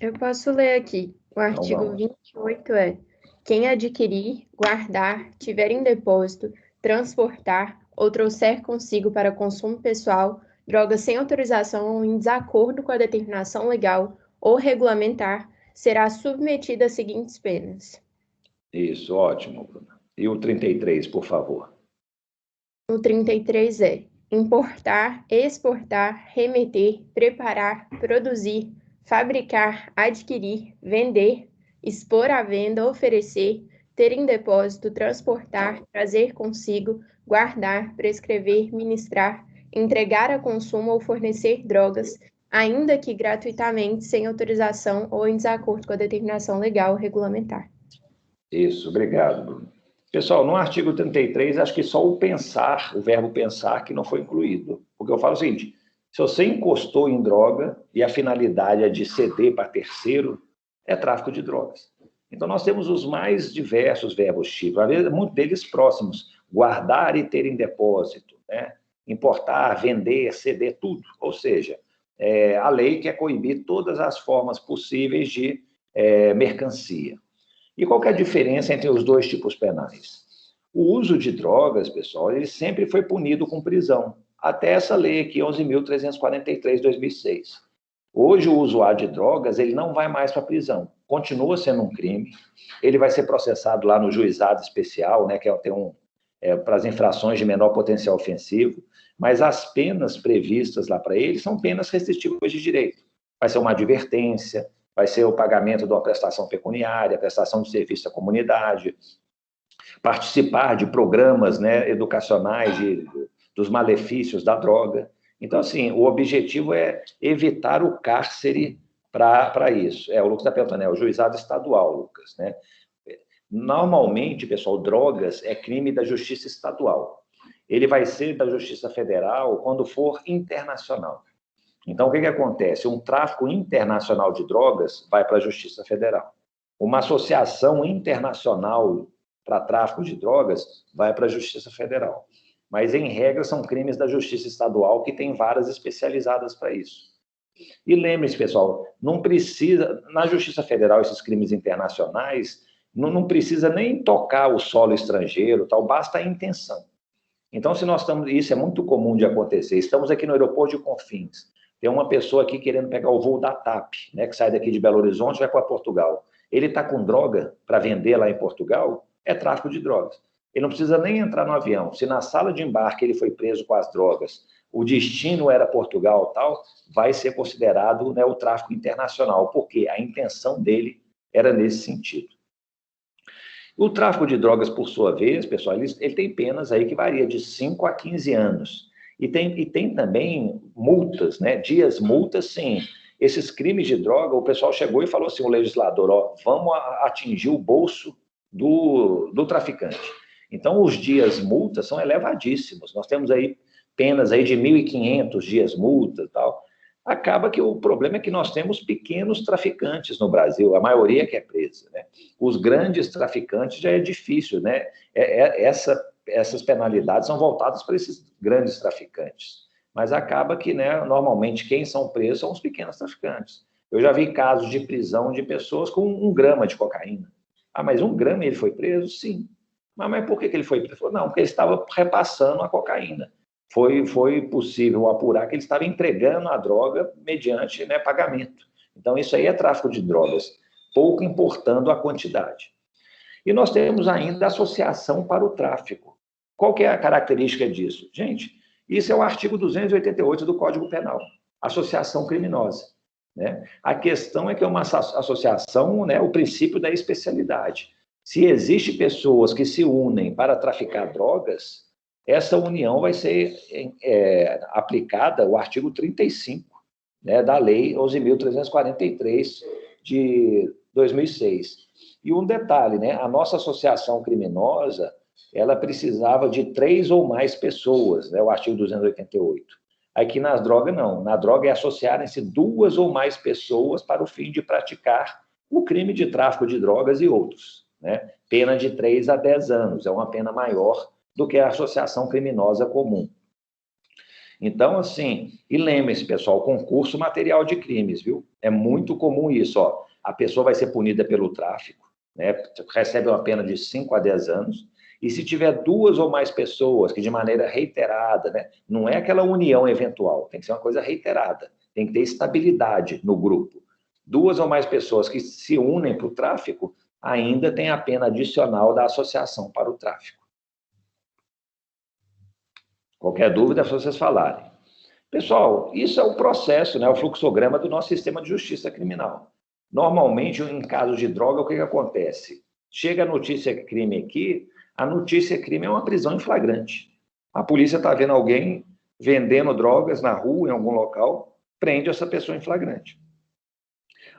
Eu posso ler aqui. O artigo 28 é: quem adquirir, guardar, tiver em depósito, transportar ou trouxer consigo para consumo pessoal drogas sem autorização ou em desacordo com a determinação legal ou regulamentar, será submetido às seguintes penas. Isso, ótimo, Bruna. E o 33, por favor? O 33 é: importar, exportar, remeter, preparar, produzir, fabricar, adquirir, vender, expor à venda, oferecer, ter em depósito, transportar, trazer consigo, guardar, prescrever, ministrar, entregar a consumo ou fornecer drogas, ainda que gratuitamente, sem autorização ou em desacordo com a determinação legal ou regulamentar. Isso, obrigado, Bruno. Pessoal, no artigo 33, acho que só o verbo pensar, que não foi incluído. Porque eu falo o seguinte, Se você encostou em droga e a finalidade é de ceder para terceiro, é tráfico de drogas. Então, nós temos os mais diversos verbos tipo, às vezes, muitos deles próximos, guardar e ter em depósito, né? Importar, vender, ceder, tudo. Ou seja, a lei quer coibir todas as formas possíveis de mercancia. E qual que é a diferença entre os dois tipos penais? O uso de drogas, pessoal, ele sempre foi punido com prisão, até essa lei aqui, 11.343, 2006. Hoje, o usuário de drogas, ele não vai mais para a prisão, continua sendo um crime, ele vai ser processado lá no juizado especial, né, que para as infrações de menor potencial ofensivo, mas as penas previstas lá para ele são penas restritivas de direito. Vai ser uma advertência, vai ser o pagamento de uma prestação pecuniária, prestação de serviço à comunidade, participar de programas, né, educacionais dos malefícios da droga. Então, assim, o objetivo é evitar o cárcere para isso. O Lucas está perguntando, o juizado estadual, Lucas, né? Normalmente, pessoal, drogas é crime da Justiça Estadual. Ele vai ser da Justiça Federal quando for internacional. Então, o que acontece? Um tráfico internacional de drogas vai para a Justiça Federal. Uma associação internacional para tráfico de drogas vai para a Justiça Federal. Mas, em regra, são crimes da Justiça Estadual, que tem varas especializadas para isso. E lembre-se, pessoal, não precisa, na Justiça Federal, esses crimes internacionais, não precisa nem tocar o solo estrangeiro, tal, basta a intenção. Então, se nós estamos, isso é muito comum de acontecer, estamos aqui no aeroporto de Confins, tem uma pessoa aqui querendo pegar o voo da TAP, né, que sai daqui de Belo Horizonte e vai para Portugal. Ele está com droga para vender lá em Portugal, é tráfico de drogas. Ele não precisa nem entrar no avião. Se na sala de embarque ele foi preso com as drogas, o destino era Portugal, tal, vai ser considerado, né, o tráfico internacional, porque a intenção dele era nesse sentido. O tráfico de drogas, por sua vez, pessoal, ele tem penas aí que varia de 5 a 15 anos. E tem também multas, né? Dias multas, sim. Esses crimes de droga, o pessoal chegou e falou assim, o legislador, vamos atingir o bolso do traficante. Então, os dias multas são elevadíssimos. Nós temos aí penas aí de 1.500 dias multa e tal. Acaba que o problema é que nós temos pequenos traficantes no Brasil, a maioria que é presa, né? Os grandes traficantes já é difícil, né? Essas penalidades são voltadas para esses grandes traficantes. Mas acaba que, né, normalmente, quem são presos são os pequenos traficantes. Eu já vi casos de prisão de pessoas com 1 grama de cocaína. Ah, mas 1 grama ele foi preso? Sim. Mas por que ele foi preso? Não, porque ele estava repassando a cocaína. Foi possível apurar que ele estava entregando a droga mediante, né, pagamento. Então, isso aí é tráfico de drogas, pouco importando a quantidade. E nós temos ainda a associação para o tráfico. Qual que é a característica disso? Gente, isso é o artigo 288 do Código Penal, associação criminosa, né? A questão é que é uma associação, né, o princípio da especialidade. Se existem pessoas que se unem para traficar drogas, essa união vai ser aplicada o artigo 35, né, da Lei 11.343 de 2006. E um detalhe, né, a nossa associação criminosa, ela precisava de 3 ou mais pessoas, né, o artigo 288. Aqui nas drogas, não. Na droga é associarem-se 2 ou mais pessoas para o fim de praticar o crime de tráfico de drogas e outros, né? Pena de 3 a 10 anos, é uma pena maior do que a associação criminosa comum. Então, assim, e lembre-se, pessoal, concurso material de crimes, viu? É muito comum isso, ó. A pessoa vai ser punida pelo tráfico, né? Recebe uma pena de 5 a 10 anos, e se tiver 2 ou mais pessoas que de maneira reiterada, né? Não é aquela união eventual, tem que ser uma coisa reiterada, tem que ter estabilidade no grupo. 2 ou mais pessoas que se unem para o tráfico, ainda tem a pena adicional da associação para o tráfico. Qualquer dúvida é só vocês falarem. Pessoal, isso é o processo, né, o fluxograma do nosso sistema de justiça criminal. Normalmente, em casos de droga, o que acontece? Chega a notícia crime aqui, a notícia crime é uma prisão em flagrante. A polícia está vendo alguém vendendo drogas na rua, em algum local, prende essa pessoa em flagrante.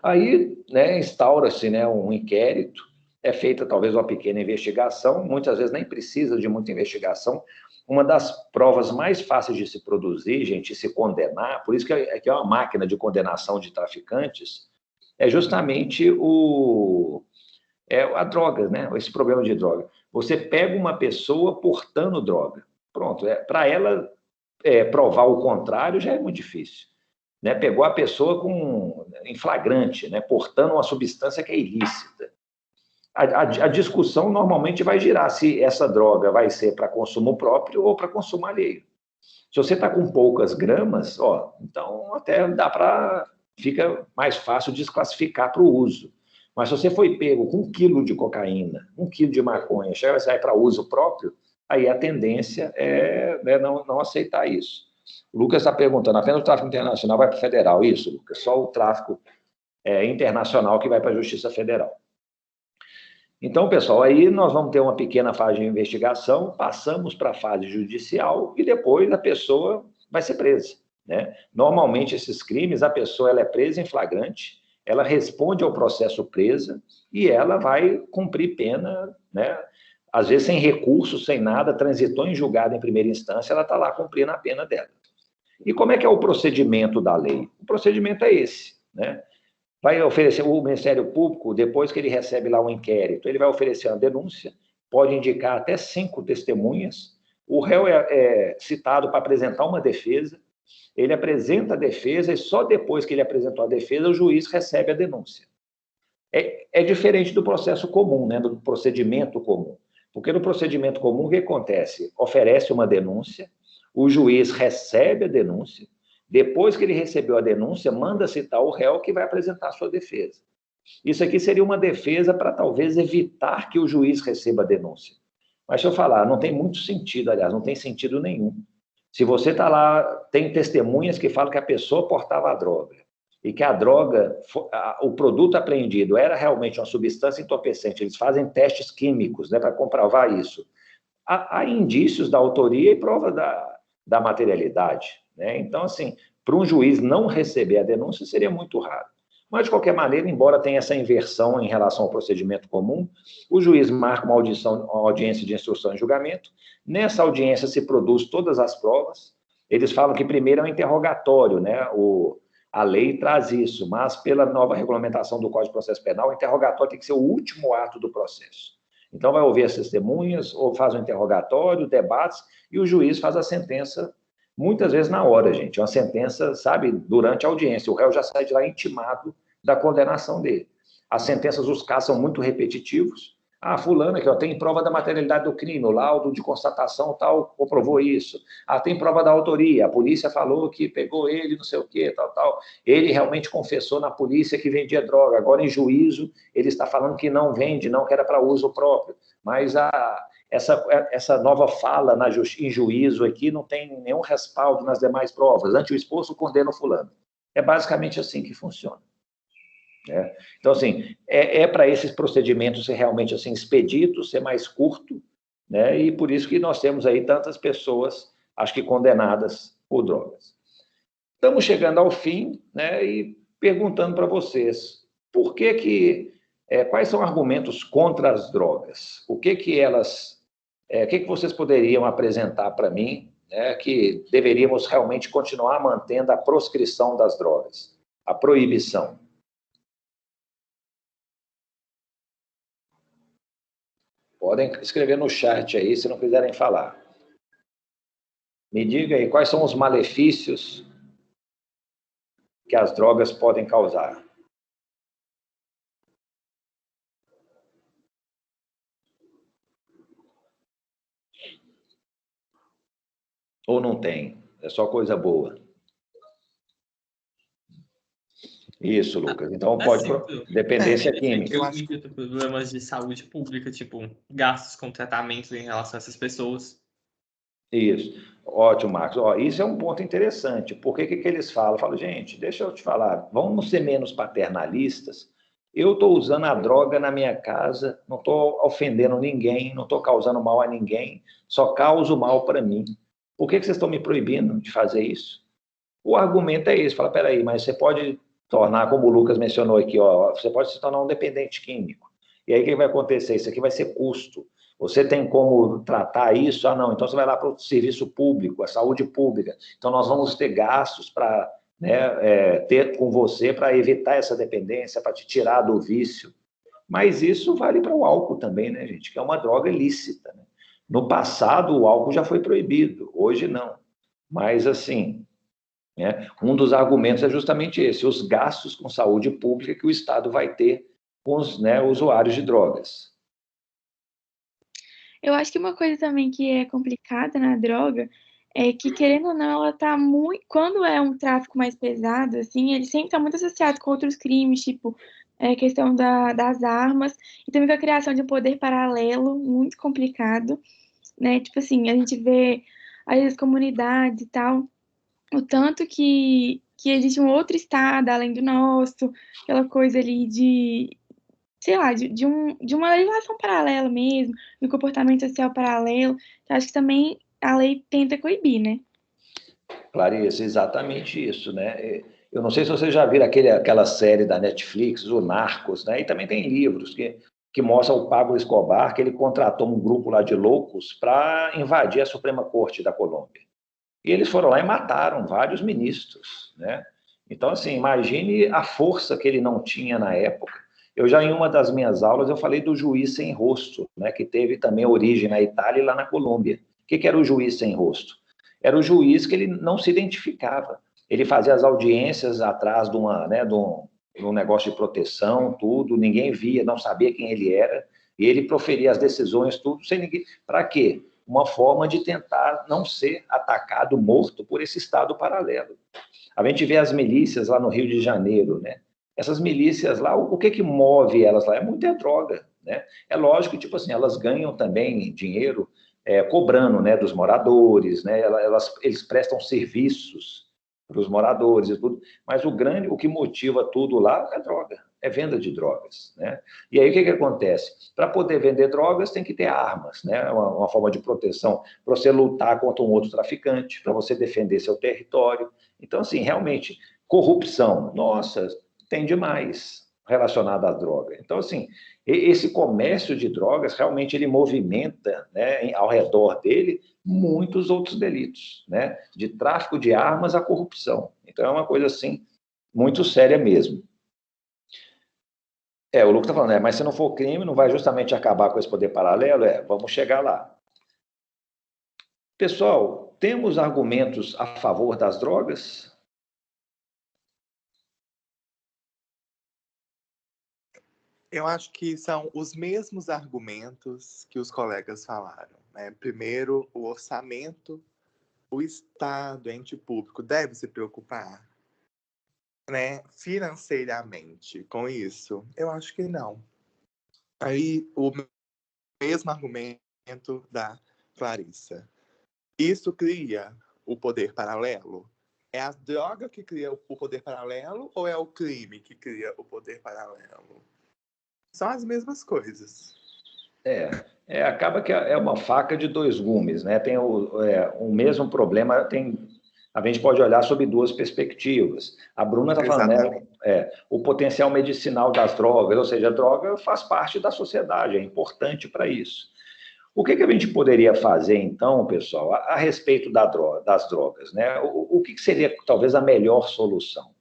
Aí, né, instaura-se, né, um inquérito, é feita talvez uma pequena investigação, muitas vezes nem precisa de muita investigação. Uma das provas mais fáceis de se produzir, gente, e se condenar, por isso que é uma máquina de condenação de traficantes, é justamente a droga, né? Esse problema de droga. Você pega uma pessoa portando droga. Pronto, para ela provar o contrário já é muito difícil. Né? Pegou a pessoa em flagrante, né? Portando uma substância que é ilícita. A discussão normalmente vai girar se essa droga vai ser para consumo próprio ou para consumo alheio. Se você está com poucas gramas, então até fica mais fácil desclassificar para o uso. Mas se você foi pego com 1 quilo de cocaína, 1 quilo de maconha, já vai para uso próprio, aí a tendência é não aceitar isso. O Lucas está perguntando, apenas o tráfico internacional vai para o federal? Isso, Lucas, só o tráfico internacional que vai para a Justiça Federal. Então, pessoal, aí nós vamos ter uma pequena fase de investigação, passamos para a fase judicial e depois a pessoa vai ser presa. Né? Normalmente, esses crimes, a pessoa ela é presa em flagrante, ela responde ao processo presa e ela vai cumprir pena, né? Às vezes sem recurso, sem nada, transitou em julgado em primeira instância, ela está lá cumprindo a pena dela. E como é que é o procedimento da lei? O procedimento é esse, né? Vai oferecer o Ministério Público, depois que ele recebe lá o inquérito, ele vai oferecer uma denúncia, pode indicar até 5 testemunhas, o réu é citado para apresentar uma defesa, ele apresenta a defesa e só depois que ele apresentou a defesa, o juiz recebe a denúncia. É diferente do processo comum, né, do procedimento comum. Porque no procedimento comum, o que acontece? Oferece uma denúncia, o juiz recebe a denúncia, depois que ele recebeu a denúncia, manda citar o réu que vai apresentar a sua defesa. Isso aqui seria uma defesa para talvez evitar que o juiz receba a denúncia. Mas deixa eu falar, não tem muito sentido, aliás, não tem sentido nenhum. Se você está lá, tem testemunhas que falam que a pessoa portava a droga e que a droga, o produto apreendido era realmente uma substância entorpecente, eles fazem testes químicos, né, para comprovar isso. Há indícios da autoria e prova da materialidade. Né? Então, assim, para um juiz não receber a denúncia seria muito raro. Mas, de qualquer maneira, embora tenha essa inversão em relação ao procedimento comum, o juiz marca uma audiência de instrução e julgamento. Nessa audiência se produz todas as provas. Eles falam que primeiro é um interrogatório, né? A lei traz isso, mas pela nova regulamentação do Código de Processo Penal, o interrogatório tem que ser o último ato do processo. Então, vai ouvir as testemunhas, ou faz um interrogatório, debates, e o juiz faz a sentença, muitas vezes na hora, gente. Uma sentença, sabe, durante a audiência. O réu já sai de lá intimado da condenação dele. As sentenças, os casos são muito repetitivos. Fulano aqui, tem prova da materialidade do crime, o laudo de constatação tal comprovou isso. Tem prova da autoria, a polícia falou que pegou ele, não sei o quê, tal. Ele realmente confessou na polícia que vendia droga. Agora, em juízo, ele está falando que não vende, não, que era para uso próprio. Mas essa nova fala em juízo aqui não tem nenhum respaldo nas demais provas. Ante o exposto, condena o fulano. É basicamente assim que funciona. Né? Então, assim, para esses procedimentos ser realmente assim, expeditos, ser mais curto, né? E por isso que nós temos aí tantas pessoas, acho que condenadas por drogas. Estamos chegando ao fim, né? E perguntando para vocês, quais são argumentos contra as drogas? O que vocês poderiam apresentar para mim, né, que deveríamos realmente continuar mantendo a proscrição das drogas, a proibição? Podem escrever no chat aí, se não quiserem falar. Me diga aí, quais são os malefícios que as drogas podem causar? Ou não tem? É só coisa boa. Isso, Lucas. Então, pode... Dependência química. Eu evito problemas de saúde pública, tipo, gastos com tratamentos em relação a essas pessoas. Isso. Ótimo, Marcos. Isso é um ponto interessante. Por que eles falam? Falam, gente, deixa eu te falar, vamos ser menos paternalistas. Eu estou usando a droga na minha casa, não estou ofendendo ninguém, não estou causando mal a ninguém, só causo mal para mim. Por que vocês estão me proibindo de fazer isso? O argumento é esse. Fala, peraí, mas você pode tornar, como o Lucas mencionou aqui, você pode se tornar um dependente químico. E aí o que vai acontecer? Isso aqui vai ser custo. Você tem como tratar isso? Ah, não, então você vai lá para o serviço público, a saúde pública. Então nós vamos ter gastos para, né, ter com você para evitar essa dependência, para te tirar do vício. Mas isso vale para o álcool também, né, gente? Que é uma droga ilícita, né? No passado, o álcool já foi proibido, hoje não. Mas, assim, né, um dos argumentos é justamente esse, os gastos com saúde pública que o Estado vai ter com os, né, usuários de drogas. Eu acho que uma coisa também que é complicada na droga é que, querendo ou não, ela tá muito. Quando é um tráfico mais pesado, assim, ele sempre está muito associado com outros crimes, tipo, questão das armas, e também com a criação de um poder paralelo muito complicado, né? Tipo assim, a gente vê as comunidades e tal, o tanto que existe um outro estado além do nosso, aquela coisa ali de, sei lá, de uma legislação paralela mesmo, de um comportamento social paralelo, que eu acho que também a lei tenta coibir, né? Clarice, exatamente isso, né? Eu não sei se vocês já viram aquela série da Netflix, o Narcos, né? E também tem livros que mostram o Pablo Escobar, que ele contratou um grupo lá de loucos para invadir a Suprema Corte da Colômbia. E eles foram lá e mataram vários ministros, né? Então, assim, imagine a força que ele não tinha na época. Eu já, em uma das minhas aulas, eu falei do juiz sem rosto, né? Que teve também origem na Itália e lá na Colômbia. O que era o juiz sem rosto? Era o juiz que ele não se identificava. Ele fazia as audiências atrás de um negócio de proteção, tudo, ninguém via, não sabia quem ele era, e ele proferia as decisões, tudo, sem ninguém. Para quê? Uma forma de tentar não ser atacado, morto por esse Estado paralelo. A gente vê as milícias lá no Rio de Janeiro, né? Essas milícias lá, o que move elas lá? É muita droga, né? É lógico que, tipo assim, elas ganham também dinheiro cobrando, né, dos moradores, né? Eles prestam serviços para os moradores e tudo, mas o que motiva tudo lá é droga, é venda de drogas, né? E aí o que acontece? Para poder vender drogas tem que ter armas, né? Uma forma de proteção para você lutar contra um outro traficante, para você defender seu território. Então, assim, realmente, corrupção, nossa, tem demais relacionada à droga. Então, assim, esse comércio de drogas realmente ele movimenta, né, ao redor dele muitos outros delitos, né, de tráfico de armas à corrupção. Então, é uma coisa, assim, muito séria mesmo. O Lucas está falando, mas se não for crime, não vai justamente acabar com esse poder paralelo? Vamos chegar lá. Pessoal, temos argumentos a favor das drogas? Eu acho que são os mesmos argumentos que os colegas falaram, né? Primeiro, o orçamento, o Estado, ente público, deve se preocupar, né, financeiramente com isso? Eu acho que não. Aí, o mesmo argumento da Clarissa. Isso cria o poder paralelo? É a droga que cria o poder paralelo ou é o crime que cria o poder paralelo? São as mesmas coisas. Acaba que é uma faca de dois gumes, né? Tem o mesmo problema, a gente pode olhar sob duas perspectivas. A Bruna está falando, né? O potencial medicinal das drogas, ou seja, a droga faz parte da sociedade, é importante para isso. O que a gente poderia fazer, então, pessoal, a respeito das drogas, né? O que seria, talvez, a melhor solução?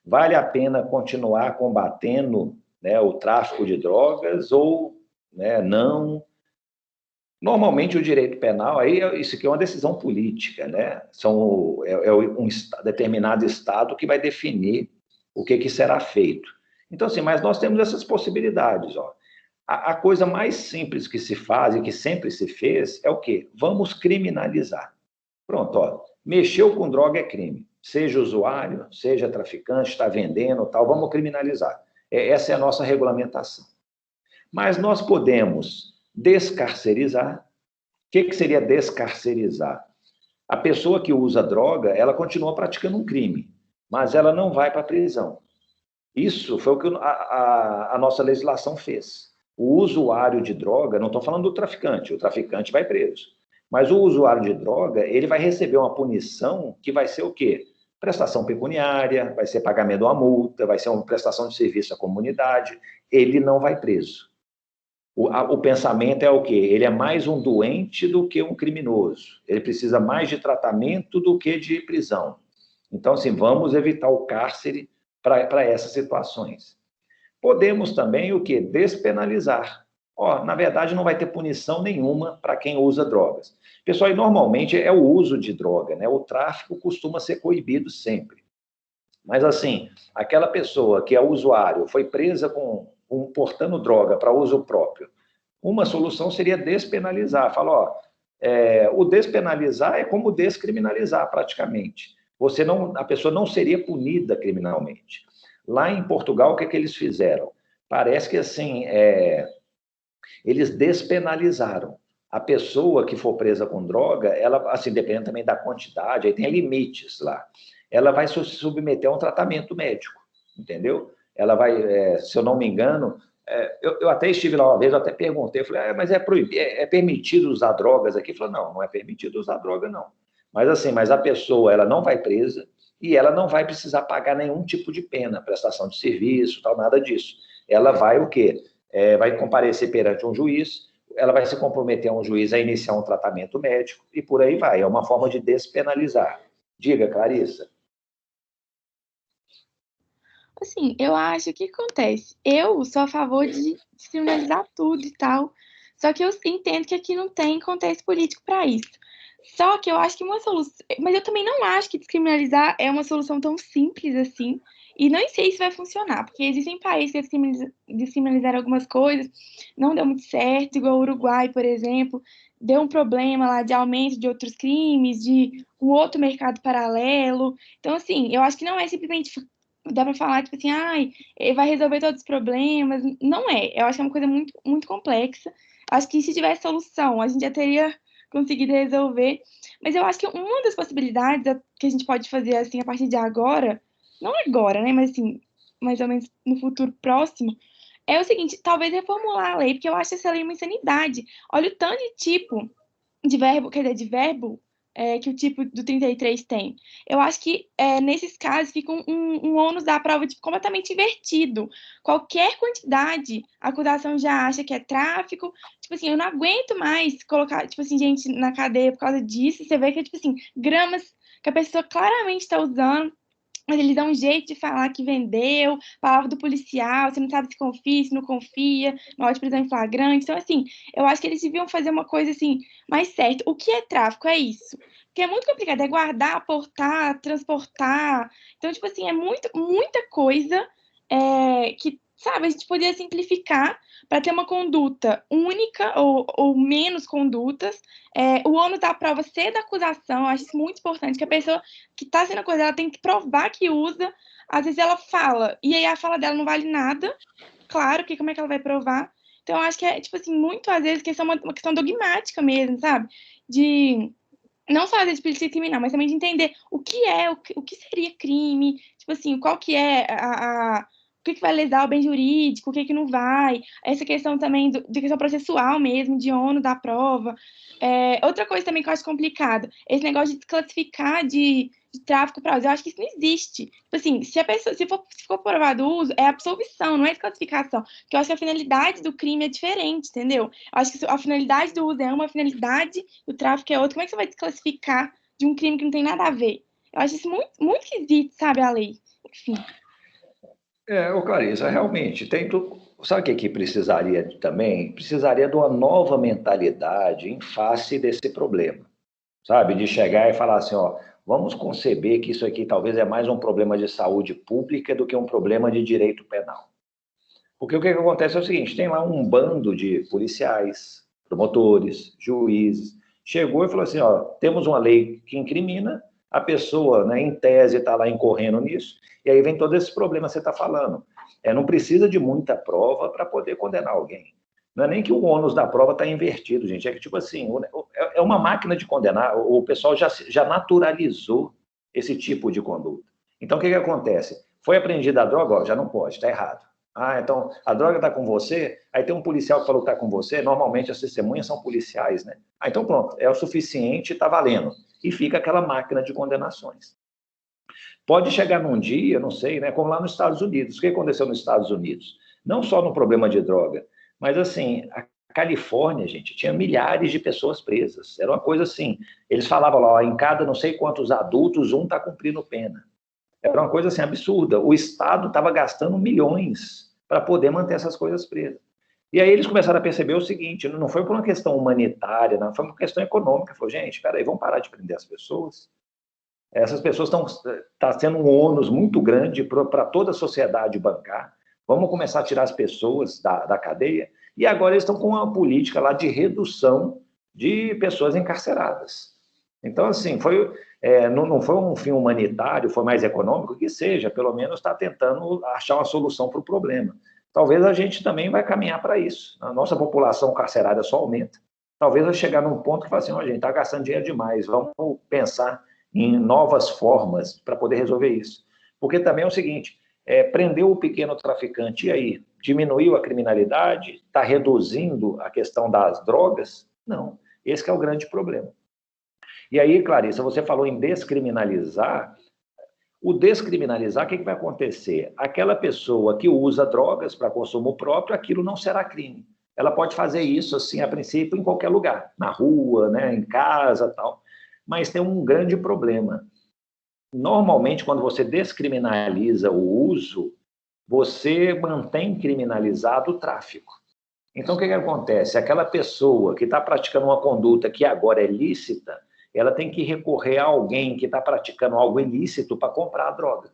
Vale a pena continuar combatendo, né, o tráfico de drogas ou, né, não? Normalmente, o direito penal, aí, isso aqui é uma decisão política, né? Um determinado Estado que vai definir o que será feito. Então, assim, mas nós temos essas possibilidades, ó. A coisa mais simples que se faz e que sempre se fez é o quê? Vamos criminalizar. Pronto, ó, mexeu com droga é crime. Seja usuário, seja traficante, está vendendo, tal, vamos criminalizar. Essa é a nossa regulamentação. Mas nós podemos descarcerizar. O que seria descarcerizar? A pessoa que usa droga, ela continua praticando um crime, mas ela não vai para a prisão. Isso foi o que a nossa legislação fez. O usuário de droga, não estou falando do traficante, o traficante vai preso. Mas o usuário de droga, ele vai receber uma punição que vai ser o quê? Prestação pecuniária, vai ser pagamento de uma multa, vai ser uma prestação de serviço à comunidade, ele não vai preso. O pensamento é o quê? Ele é mais um doente do que um criminoso. Ele precisa mais de tratamento do que de prisão. Então, assim, vamos evitar o cárcere para essas situações. Podemos também o quê? Despenalizar. Na verdade, não vai ter punição nenhuma para quem usa drogas. Pessoal, e normalmente é o uso de droga, né? O tráfico costuma ser coibido sempre. Mas, assim, aquela pessoa que é usuário, foi presa portando droga para uso próprio, uma solução seria despenalizar. Fala, o despenalizar é como descriminalizar, praticamente. A pessoa não seria punida criminalmente. Lá em Portugal, o que eles fizeram? Parece que, assim, eles despenalizaram. A pessoa que for presa com droga, ela, assim, dependendo também da quantidade, aí tem limites lá, ela vai se submeter a um tratamento médico, entendeu? Ela vai, se eu não me engano, eu até estive lá uma vez, eu até perguntei, eu falei, mas é permitido usar drogas aqui? Falei, não é permitido usar droga, não. Mas, assim, a pessoa, ela não vai presa e ela não vai precisar pagar nenhum tipo de pena, prestação de serviço, tal, nada disso. Ela vai o quê? Vai comparecer perante um juiz, ela vai se comprometer a um juiz a iniciar um tratamento médico e por aí vai. É uma forma de despenalizar. Diga, Clarissa. Assim, eu acho que acontece. Eu sou a favor de descriminalizar tudo e tal. Só que eu entendo que aqui não tem contexto político para isso. Só que eu acho que uma solução. Mas eu também não acho que descriminalizar é uma solução tão simples assim. E não sei se vai funcionar, porque existem países que descriminalizaram algumas coisas, não deu muito certo, igual o Uruguai, por exemplo, deu um problema lá de aumento de outros crimes, de um outro mercado paralelo. Então, assim, eu acho que não é simplesmente dá para falar, tipo assim, vai resolver todos os problemas. Não é. Eu acho que é uma coisa muito, muito complexa. Acho que se tivesse solução, a gente já teria conseguido resolver. Mas eu acho que uma das possibilidades que a gente pode fazer, assim, a partir de agora, não agora, né, mas assim, mais ou menos no futuro próximo, é o seguinte, talvez reformular a lei, porque eu acho essa lei uma insanidade. Olha o tanto de tipo de verbo, quer dizer, de verbo que o tipo do 33 tem. Eu acho que nesses casos fica um ônus da prova completamente invertido. Qualquer quantidade, a acusação já acha que é tráfico. Tipo assim, eu não aguento mais colocar, tipo assim, gente na cadeia por causa disso. Você vê que é, tipo assim, gramas que a pessoa claramente está usando, mas eles dão um jeito de falar que vendeu, palavra do policial, você não sabe se confia, se não confia, na de prisão em flagrante. Então, assim, eu acho que eles deviam fazer uma coisa, assim, mais certa. O que é tráfico? É isso. Porque é muito complicado, é guardar, aportar, transportar. Então, tipo assim, é muita coisa que, sabe, a gente poderia simplificar para ter uma conduta única ou menos condutas. O ônus da prova ser da acusação, eu acho isso muito importante, que a pessoa que está sendo acusada, ela tem que provar que usa. Às vezes ela fala, e aí a fala dela não vale nada. Claro, que como é que ela vai provar? Então, eu acho que é, tipo assim, muito, às vezes, uma questão dogmática mesmo, sabe? De não só às vezes polícia criminal, mas também de entender o que seria crime, tipo assim, qual que é o que vai lesar o bem jurídico, o que não vai, essa questão também de questão processual mesmo, de ônus da prova. Outra coisa também que eu acho complicado, esse negócio de desclassificar de tráfico para uso, eu acho que isso não existe. Tipo assim, se for provado o uso, é absolvição, não é desclassificação, porque eu acho que a finalidade do crime é diferente, entendeu? Eu acho que a finalidade do uso é uma finalidade, o tráfico é outra. Como é que você vai desclassificar de um crime que não tem nada a ver? Eu acho isso muito, muito esquisito, sabe, a lei. Enfim. Clarissa, realmente, sabe o que precisaria também? Precisaria de uma nova mentalidade em face desse problema, sabe? De chegar e falar assim, vamos conceber que isso aqui talvez é mais um problema de saúde pública do que um problema de direito penal. Porque o que acontece é o seguinte, tem lá um bando de policiais, promotores, juízes, chegou e falou assim, temos uma lei que incrimina, a pessoa, né, em tese, está lá incorrendo nisso, e aí vem todo esse problema que você está falando. Não precisa de muita prova para poder condenar alguém. Não é nem que o ônus da prova está invertido, gente, é que, tipo assim, é uma máquina de condenar, o pessoal já naturalizou esse tipo de conduta. Então, o que acontece? Foi apreendida a droga, já não pode, está errado. Então, a droga está com você, aí tem um policial que falou que está com você, normalmente as testemunhas são policiais, né? Então pronto, é o suficiente, está valendo. E fica aquela máquina de condenações. Pode chegar num dia, não sei, né, como lá nos Estados Unidos. O que aconteceu nos Estados Unidos? Não só no problema de droga, Mas, assim, a Califórnia, gente, tinha milhares de pessoas presas. Era uma coisa assim, eles falavam lá, ó, em cada não sei quantos adultos, um está cumprindo pena. Era uma coisa assim absurda. O Estado estava gastando milhões para poder manter essas coisas presas. E aí eles começaram a perceber o seguinte, não foi por uma questão humanitária, não, foi uma questão econômica. Falou, gente, peraí, vamos parar de prender as pessoas. Essas pessoas tá sendo um ônus muito grande para toda a sociedade bancar. Vamos começar a tirar as pessoas da cadeia. E agora eles estão com uma política lá de redução de pessoas encarceradas. Então, assim, não foi um fim humanitário, foi mais econômico, que seja, pelo menos está tentando achar uma solução para o problema. Talvez a gente também vai caminhar para isso. A nossa população carcerária só aumenta. Talvez vai chegar num ponto que fala assim, a gente está gastando dinheiro demais, vamos pensar em novas formas para poder resolver isso. Porque também é o seguinte, prendeu o pequeno traficante, e aí? Diminuiu a criminalidade? Está reduzindo a questão das drogas? Não, esse que é o grande problema. E aí, Clarissa, você falou em descriminalizar. O descriminalizar, o que vai acontecer? Aquela pessoa que usa drogas para consumo próprio, aquilo não será crime. Ela pode fazer isso, assim, a princípio, em qualquer lugar, na rua, né, em casa, tal. Mas tem um grande problema. Normalmente, quando você descriminaliza o uso, você mantém criminalizado o tráfico. Então, o que acontece? Aquela pessoa que está praticando uma conduta que agora é lícita, ela tem que recorrer a alguém que está praticando algo ilícito para comprar a droga.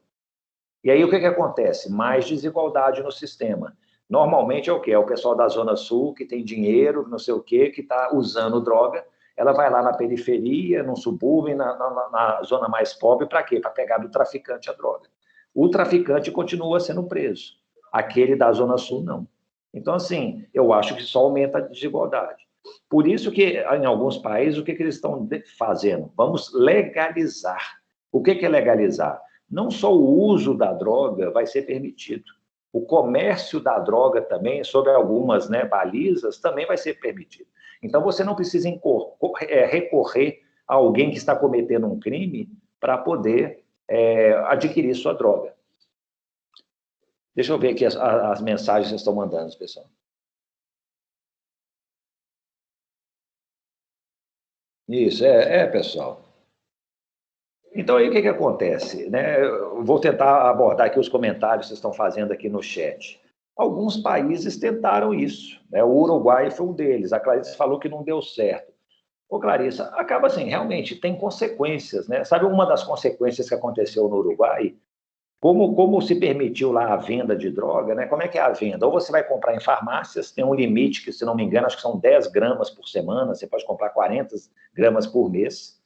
E aí, o que acontece? Mais desigualdade no sistema. Normalmente é o quê? É o pessoal da Zona Sul, que tem dinheiro, não sei o quê, que está usando droga. Ela vai lá na periferia, no subúrbio, na zona mais pobre, para quê? Para pegar do traficante a droga. O traficante continua sendo preso. Aquele da Zona Sul, não. Então, assim, eu acho que só aumenta a desigualdade. Por isso que, em alguns países, o que eles estão fazendo? Vamos legalizar. O que é legalizar? Não só o uso da droga vai ser permitido. O comércio da droga também, sob algumas balizas, também vai ser permitido. Então, você não precisa recorrer a alguém que está cometendo um crime para poder adquirir sua droga. Deixa eu ver aqui as mensagens que vocês estão mandando, pessoal. Isso, pessoal. Então, aí o que acontece? Eu vou tentar abordar aqui os comentários que vocês estão fazendo aqui no chat. Alguns países tentaram isso. O Uruguai foi um deles. A Clarissa falou que não deu certo. Ô, Clarissa, acaba assim, realmente tem consequências, né? Sabe uma das consequências que aconteceu no Uruguai? Como se permitiu lá a venda de droga, né? Como é que é a venda? Ou você vai comprar em farmácias, tem um limite que, se não me engano, acho que são 10 gramas por semana, você pode comprar 40 gramas por mês.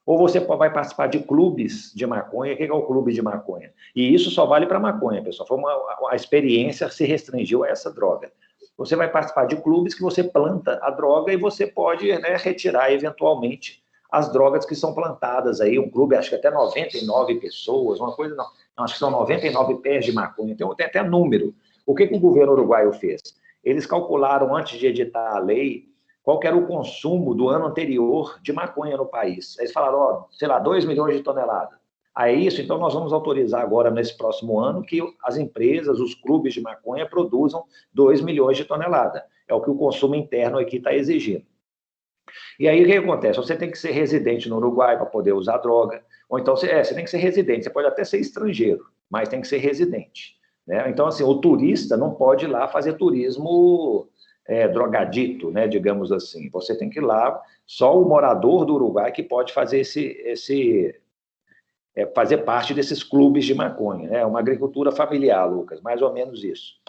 Ou você vai participar de clubes de maconha. O que é o clube de maconha? E isso só vale para maconha, pessoal. A experiência se restringiu a essa droga. Você vai participar de clubes que você planta a droga e você pode retirar, eventualmente, as drogas que são plantadas aí. Um clube, acho que até 99 pessoas, uma coisa não, acho que são 99 pés de maconha. Tem até número. O que o governo uruguaio fez? Eles calcularam, antes de editar a lei, qual que era o consumo do ano anterior de maconha no país. Eles falaram, 2 milhões de toneladas. Aí isso, então nós vamos autorizar agora, nesse próximo ano, que as empresas, os clubes de maconha, produzam 2 milhões de toneladas. É o que o consumo interno aqui está exigindo. E aí o que acontece? Você tem que ser residente no Uruguai para poder usar droga, ou então você tem que ser residente, você pode até ser estrangeiro, mas tem que ser residente. Então, assim, o turista não pode ir lá fazer turismo drogadito, digamos assim. Você tem que ir lá, só o morador do Uruguai que pode fazer fazer parte desses clubes de maconha. Uma agricultura familiar, Lucas, mais ou menos isso.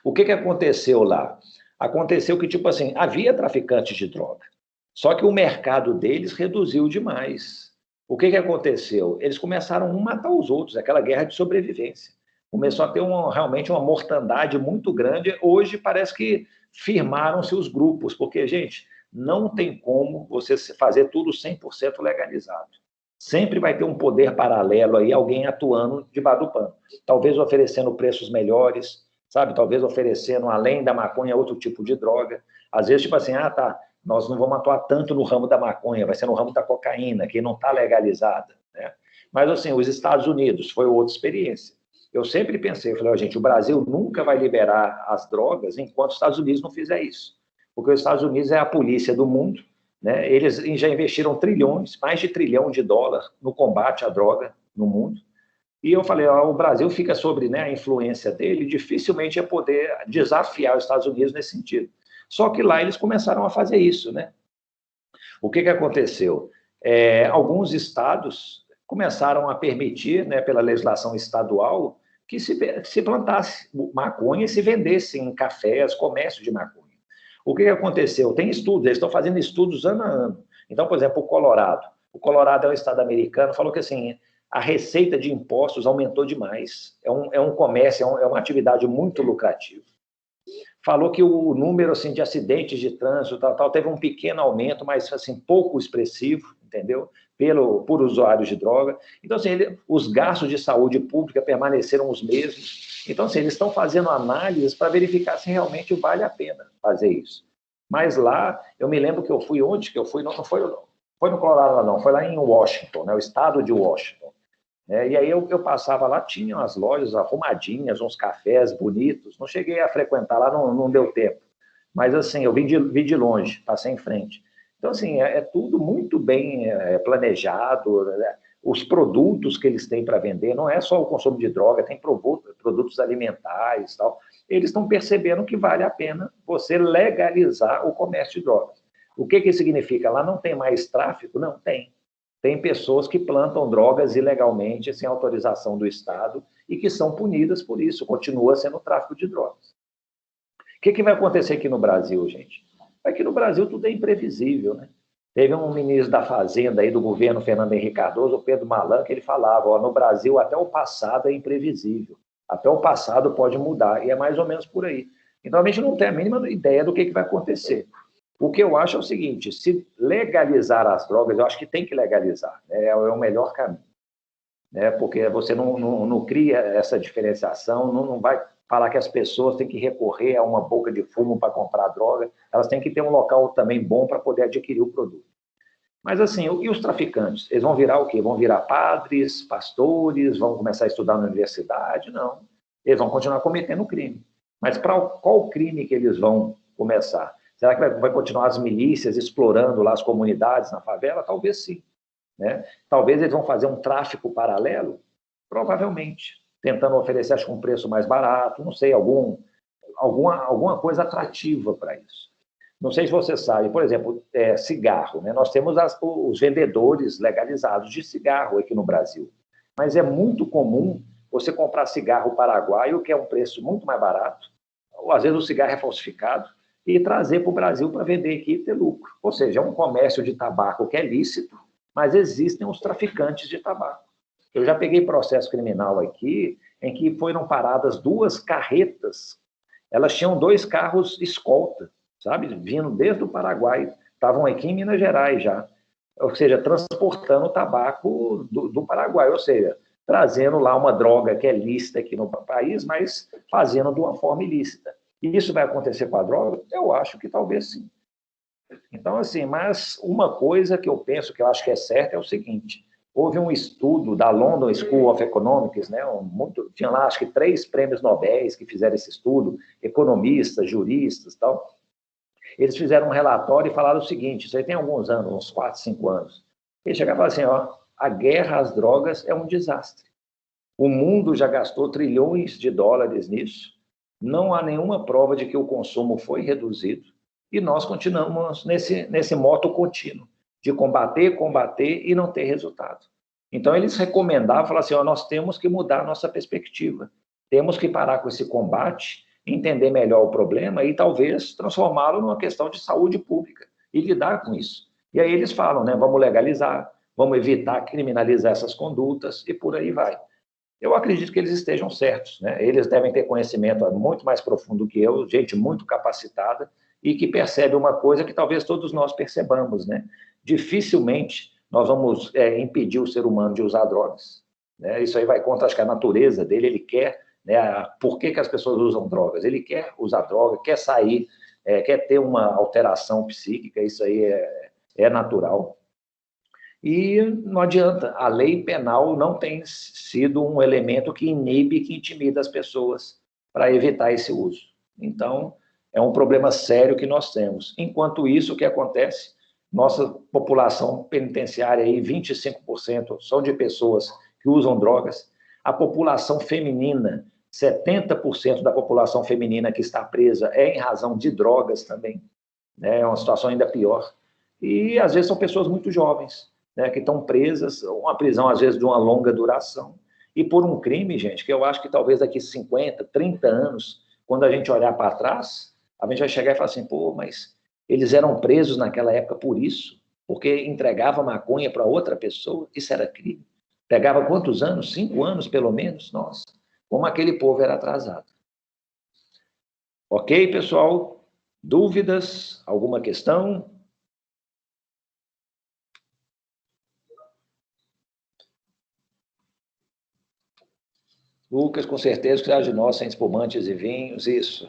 O que aconteceu lá? Aconteceu que, tipo assim, havia traficantes de droga, só que o mercado deles reduziu demais. O que aconteceu? Eles começaram a matar os outros, aquela guerra de sobrevivência. Começou a ter realmente uma mortandade muito grande. Hoje parece que firmaram-se os grupos, porque, gente, não tem como você fazer tudo 100% legalizado. Sempre vai ter um poder paralelo aí, alguém atuando debaixo do pano. Talvez oferecendo preços melhores, sabe? Talvez oferecendo, além da maconha, outro tipo de droga. Às vezes, tipo assim, nós não vamos atuar tanto no ramo da maconha, vai ser no ramo da cocaína, que não está legalizada, né? Mas, assim, os Estados Unidos foi outra experiência. Eu sempre pensei, falei, gente, o Brasil nunca vai liberar as drogas enquanto os Estados Unidos não fizer isso. Porque os Estados Unidos é a polícia do mundo, né? Eles já investiram trilhões, mais de $1 trilhão no combate à droga no mundo. E eu falei, o Brasil fica sobre, né, a influência dele, dificilmente é poder desafiar os Estados Unidos nesse sentido. Só que lá eles começaram a fazer isso, né? O que aconteceu? Alguns estados começaram a permitir, né, pela legislação estadual, que se plantasse maconha e se vendesse em cafés, comércio de maconha. O que aconteceu? Tem estudos, eles estão fazendo estudos ano a ano. Então, por exemplo, o Colorado é um estado americano, falou que assim, a receita de impostos aumentou demais. É um comércio, é uma atividade muito lucrativa. Falou que o número assim, de acidentes de trânsito teve um pequeno aumento, mas assim, pouco expressivo, entendeu? Por usuários de droga. Então, assim, os gastos de saúde pública permaneceram os mesmos. Então, assim, eles estão fazendo análises para verificar se realmente vale a pena fazer isso. Mas lá, eu me lembro que eu fui onde que eu fui, não foi no Colorado, não, foi lá em Washington, né, o estado de Washington. E aí eu passava lá, tinha umas lojas arrumadinhas, uns cafés bonitos, não cheguei a frequentar lá, não deu tempo. Mas, assim, eu vi de longe, passei em frente. Então, assim, é tudo muito bem planejado, né? Os produtos que eles têm para vender, não é só o consumo de droga, tem produtos alimentares e tal. Eles estão percebendo que vale a pena você legalizar o comércio de drogas. O que significa? Lá não tem mais tráfico? Não, tem. Tem pessoas que plantam drogas ilegalmente, sem autorização do Estado, e que são punidas por isso, continua sendo tráfico de drogas. O que vai acontecer aqui no Brasil, gente? Aqui no Brasil tudo é imprevisível, né? Teve um ministro da Fazenda aí do governo Fernando Henrique Cardoso, o Pedro Malan, que ele falava, no Brasil até o passado é imprevisível, até o passado pode mudar, e é mais ou menos por aí. Então a gente não tem a mínima ideia do que vai acontecer. O que eu acho é o seguinte, se legalizar as drogas, eu acho que tem que legalizar, né? É o melhor caminho, né? Porque você não cria essa diferenciação, não vai falar que as pessoas têm que recorrer a uma boca de fumo para comprar droga, elas têm que ter um local também bom para poder adquirir o produto. Mas assim, e os traficantes? Eles vão virar o quê? Vão virar padres, pastores, vão começar a estudar na universidade? Não. Eles vão continuar cometendo crime. Mas para qual crime que eles vão começar? Será que vai continuar as milícias explorando lá as comunidades na favela? Talvez sim, né? Talvez eles vão fazer um tráfico paralelo? Provavelmente. Tentando oferecer, acho que um preço mais barato, não sei, alguma coisa atrativa para isso. Não sei se você sabe, por exemplo, cigarro, né? Nós temos os vendedores legalizados de cigarro aqui no Brasil, mas é muito comum você comprar cigarro paraguaio, que é um preço muito mais barato, ou às vezes o cigarro é falsificado, e trazer para o Brasil para vender aqui e ter lucro. Ou seja, é um comércio de tabaco que é lícito, mas existem os traficantes de tabaco. Eu já peguei processo criminal aqui, em que foram paradas 2 carretas, elas tinham 2 carros escolta, sabe, vindo desde o Paraguai, estavam aqui em Minas Gerais já, ou seja, transportando o tabaco do Paraguai, ou seja, trazendo lá uma droga que é lícita aqui no país, mas fazendo de uma forma ilícita. E isso vai acontecer com a droga? Eu acho que talvez sim. Então, assim, mas uma coisa que eu penso, que eu acho que é certa, é o seguinte, houve um estudo da London School of Economics, né, tinha lá, acho que 3 prêmios Nobel que fizeram esse estudo, economistas, juristas e tal. Eles fizeram um relatório e falaram o seguinte, isso aí tem alguns anos, uns 4, 5 anos. Eles chegaram e falaram assim, a guerra às drogas é um desastre. O mundo já gastou trilhões de dólares nisso, não há nenhuma prova de que o consumo foi reduzido, e nós continuamos nesse moto contínuo, de combater e não ter resultado. Então, eles recomendavam, falaram assim, nós temos que mudar a nossa perspectiva, temos que parar com esse combate, entender melhor o problema e talvez transformá-lo numa questão de saúde pública e lidar com isso. E aí eles falam, né, vamos legalizar, vamos evitar criminalizar essas condutas e por aí vai. Eu acredito que eles estejam certos, né? Eles devem ter conhecimento muito mais profundo que eu, gente muito capacitada e que percebe uma coisa que talvez todos nós percebamos, né? Dificilmente nós vamos impedir o ser humano de usar drogas, né? Isso aí vai contra, acho que a natureza dele, ele quer, né? Por que as pessoas usam drogas? Ele quer usar droga, quer sair, quer ter uma alteração psíquica, isso aí é natural. E não adianta, a lei penal não tem sido um elemento que inibe, que intimida as pessoas para evitar esse uso. Então, é um problema sério que nós temos. Enquanto isso, o que acontece? Nossa população penitenciária, aí, 25% são de pessoas que usam drogas. A população feminina, 70% da população feminina que está presa é em razão de drogas também. Né? É uma situação ainda pior. E, às vezes, são pessoas muito jovens, né, que estão presas, uma prisão, às vezes, de uma longa duração, e por um crime, gente, que eu acho que talvez daqui 50, 30 anos, quando a gente olhar para trás, a gente vai chegar e falar assim, pô, mas eles eram presos naquela época por isso, porque entregava maconha para outra pessoa, isso era crime. Pegava quantos anos? 5 anos, pelo menos? Nossa, como aquele povo era atrasado. Ok, pessoal? Dúvidas? Alguma questão? Lucas, com certeza, que de nós, sem espumantes e vinhos, isso.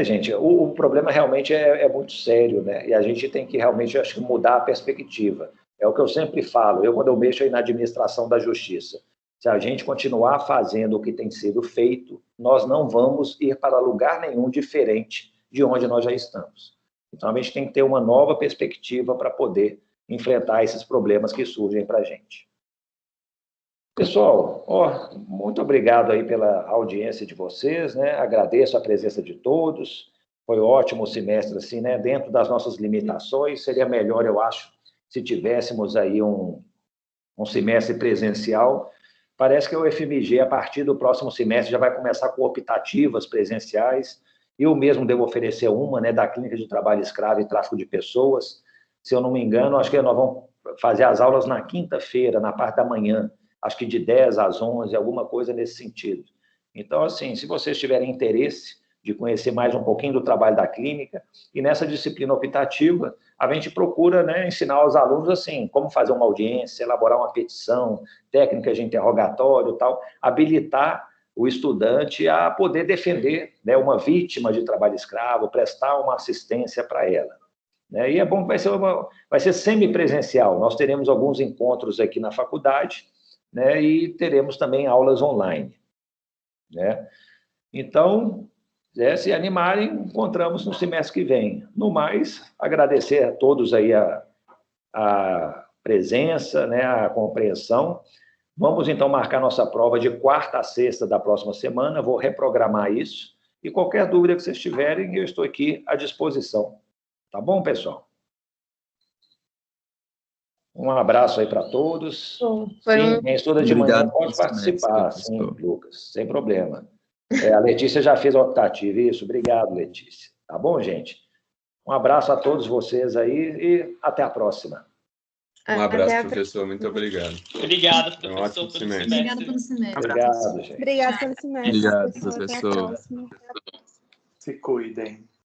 Gente, o problema realmente é muito sério, né? E a gente tem que realmente, acho que, mudar a perspectiva. É o que eu sempre falo, quando eu mexo aí na administração da justiça. Se a gente continuar fazendo o que tem sido feito, nós não vamos ir para lugar nenhum diferente de onde nós já estamos. Então, a gente tem que ter uma nova perspectiva para poder enfrentar esses problemas que surgem para a gente. Pessoal, muito obrigado aí pela audiência de vocês, né? Agradeço a presença de todos. Foi ótimo o semestre, assim, né? Dentro das nossas limitações, seria melhor, eu acho, se tivéssemos aí um semestre presencial. Parece que o UFMG, a partir do próximo semestre, já vai começar com optativas presenciais. Eu mesmo devo oferecer uma, né, da Clínica de Trabalho Escravo e Tráfico de Pessoas. Se eu não me engano, acho que nós vamos fazer as aulas na quinta-feira, na parte da manhã. Acho que de 10 às 11, alguma coisa nesse sentido. Então, assim, se vocês tiverem interesse de conhecer mais um pouquinho do trabalho da clínica, e nessa disciplina optativa, a gente procura, né, ensinar aos alunos, assim, como fazer uma audiência, elaborar uma petição, técnicas de interrogatório, tal, habilitar o estudante a poder defender, né, uma vítima de trabalho escravo, prestar uma assistência para ela. Né? E é bom que vai ser semipresencial. Nós teremos alguns encontros aqui na faculdade, né, e teremos também aulas online. Né? Então, se animarem, encontramos no semestre que vem. No mais, agradecer a todos aí a presença, né, a compreensão. Vamos, então, marcar nossa prova de quarta a sexta da próxima semana. Vou reprogramar isso. E qualquer dúvida que vocês tiverem, eu estou aqui à disposição. Tá bom, pessoal? Um abraço aí para todos. Sim, quem estuda de manhã pode participar, sim, Lucas, sem problema. A Letícia já fez a optativa, isso. Obrigado, Letícia. Tá bom, gente? Um abraço a todos vocês aí e até a próxima. Um abraço, professor. Muito obrigado. Obrigado, professor, pelo semestre. Obrigada pelo semestre. Obrigado, gente. Obrigada pelo semestre. Obrigado, professor. Se cuidem.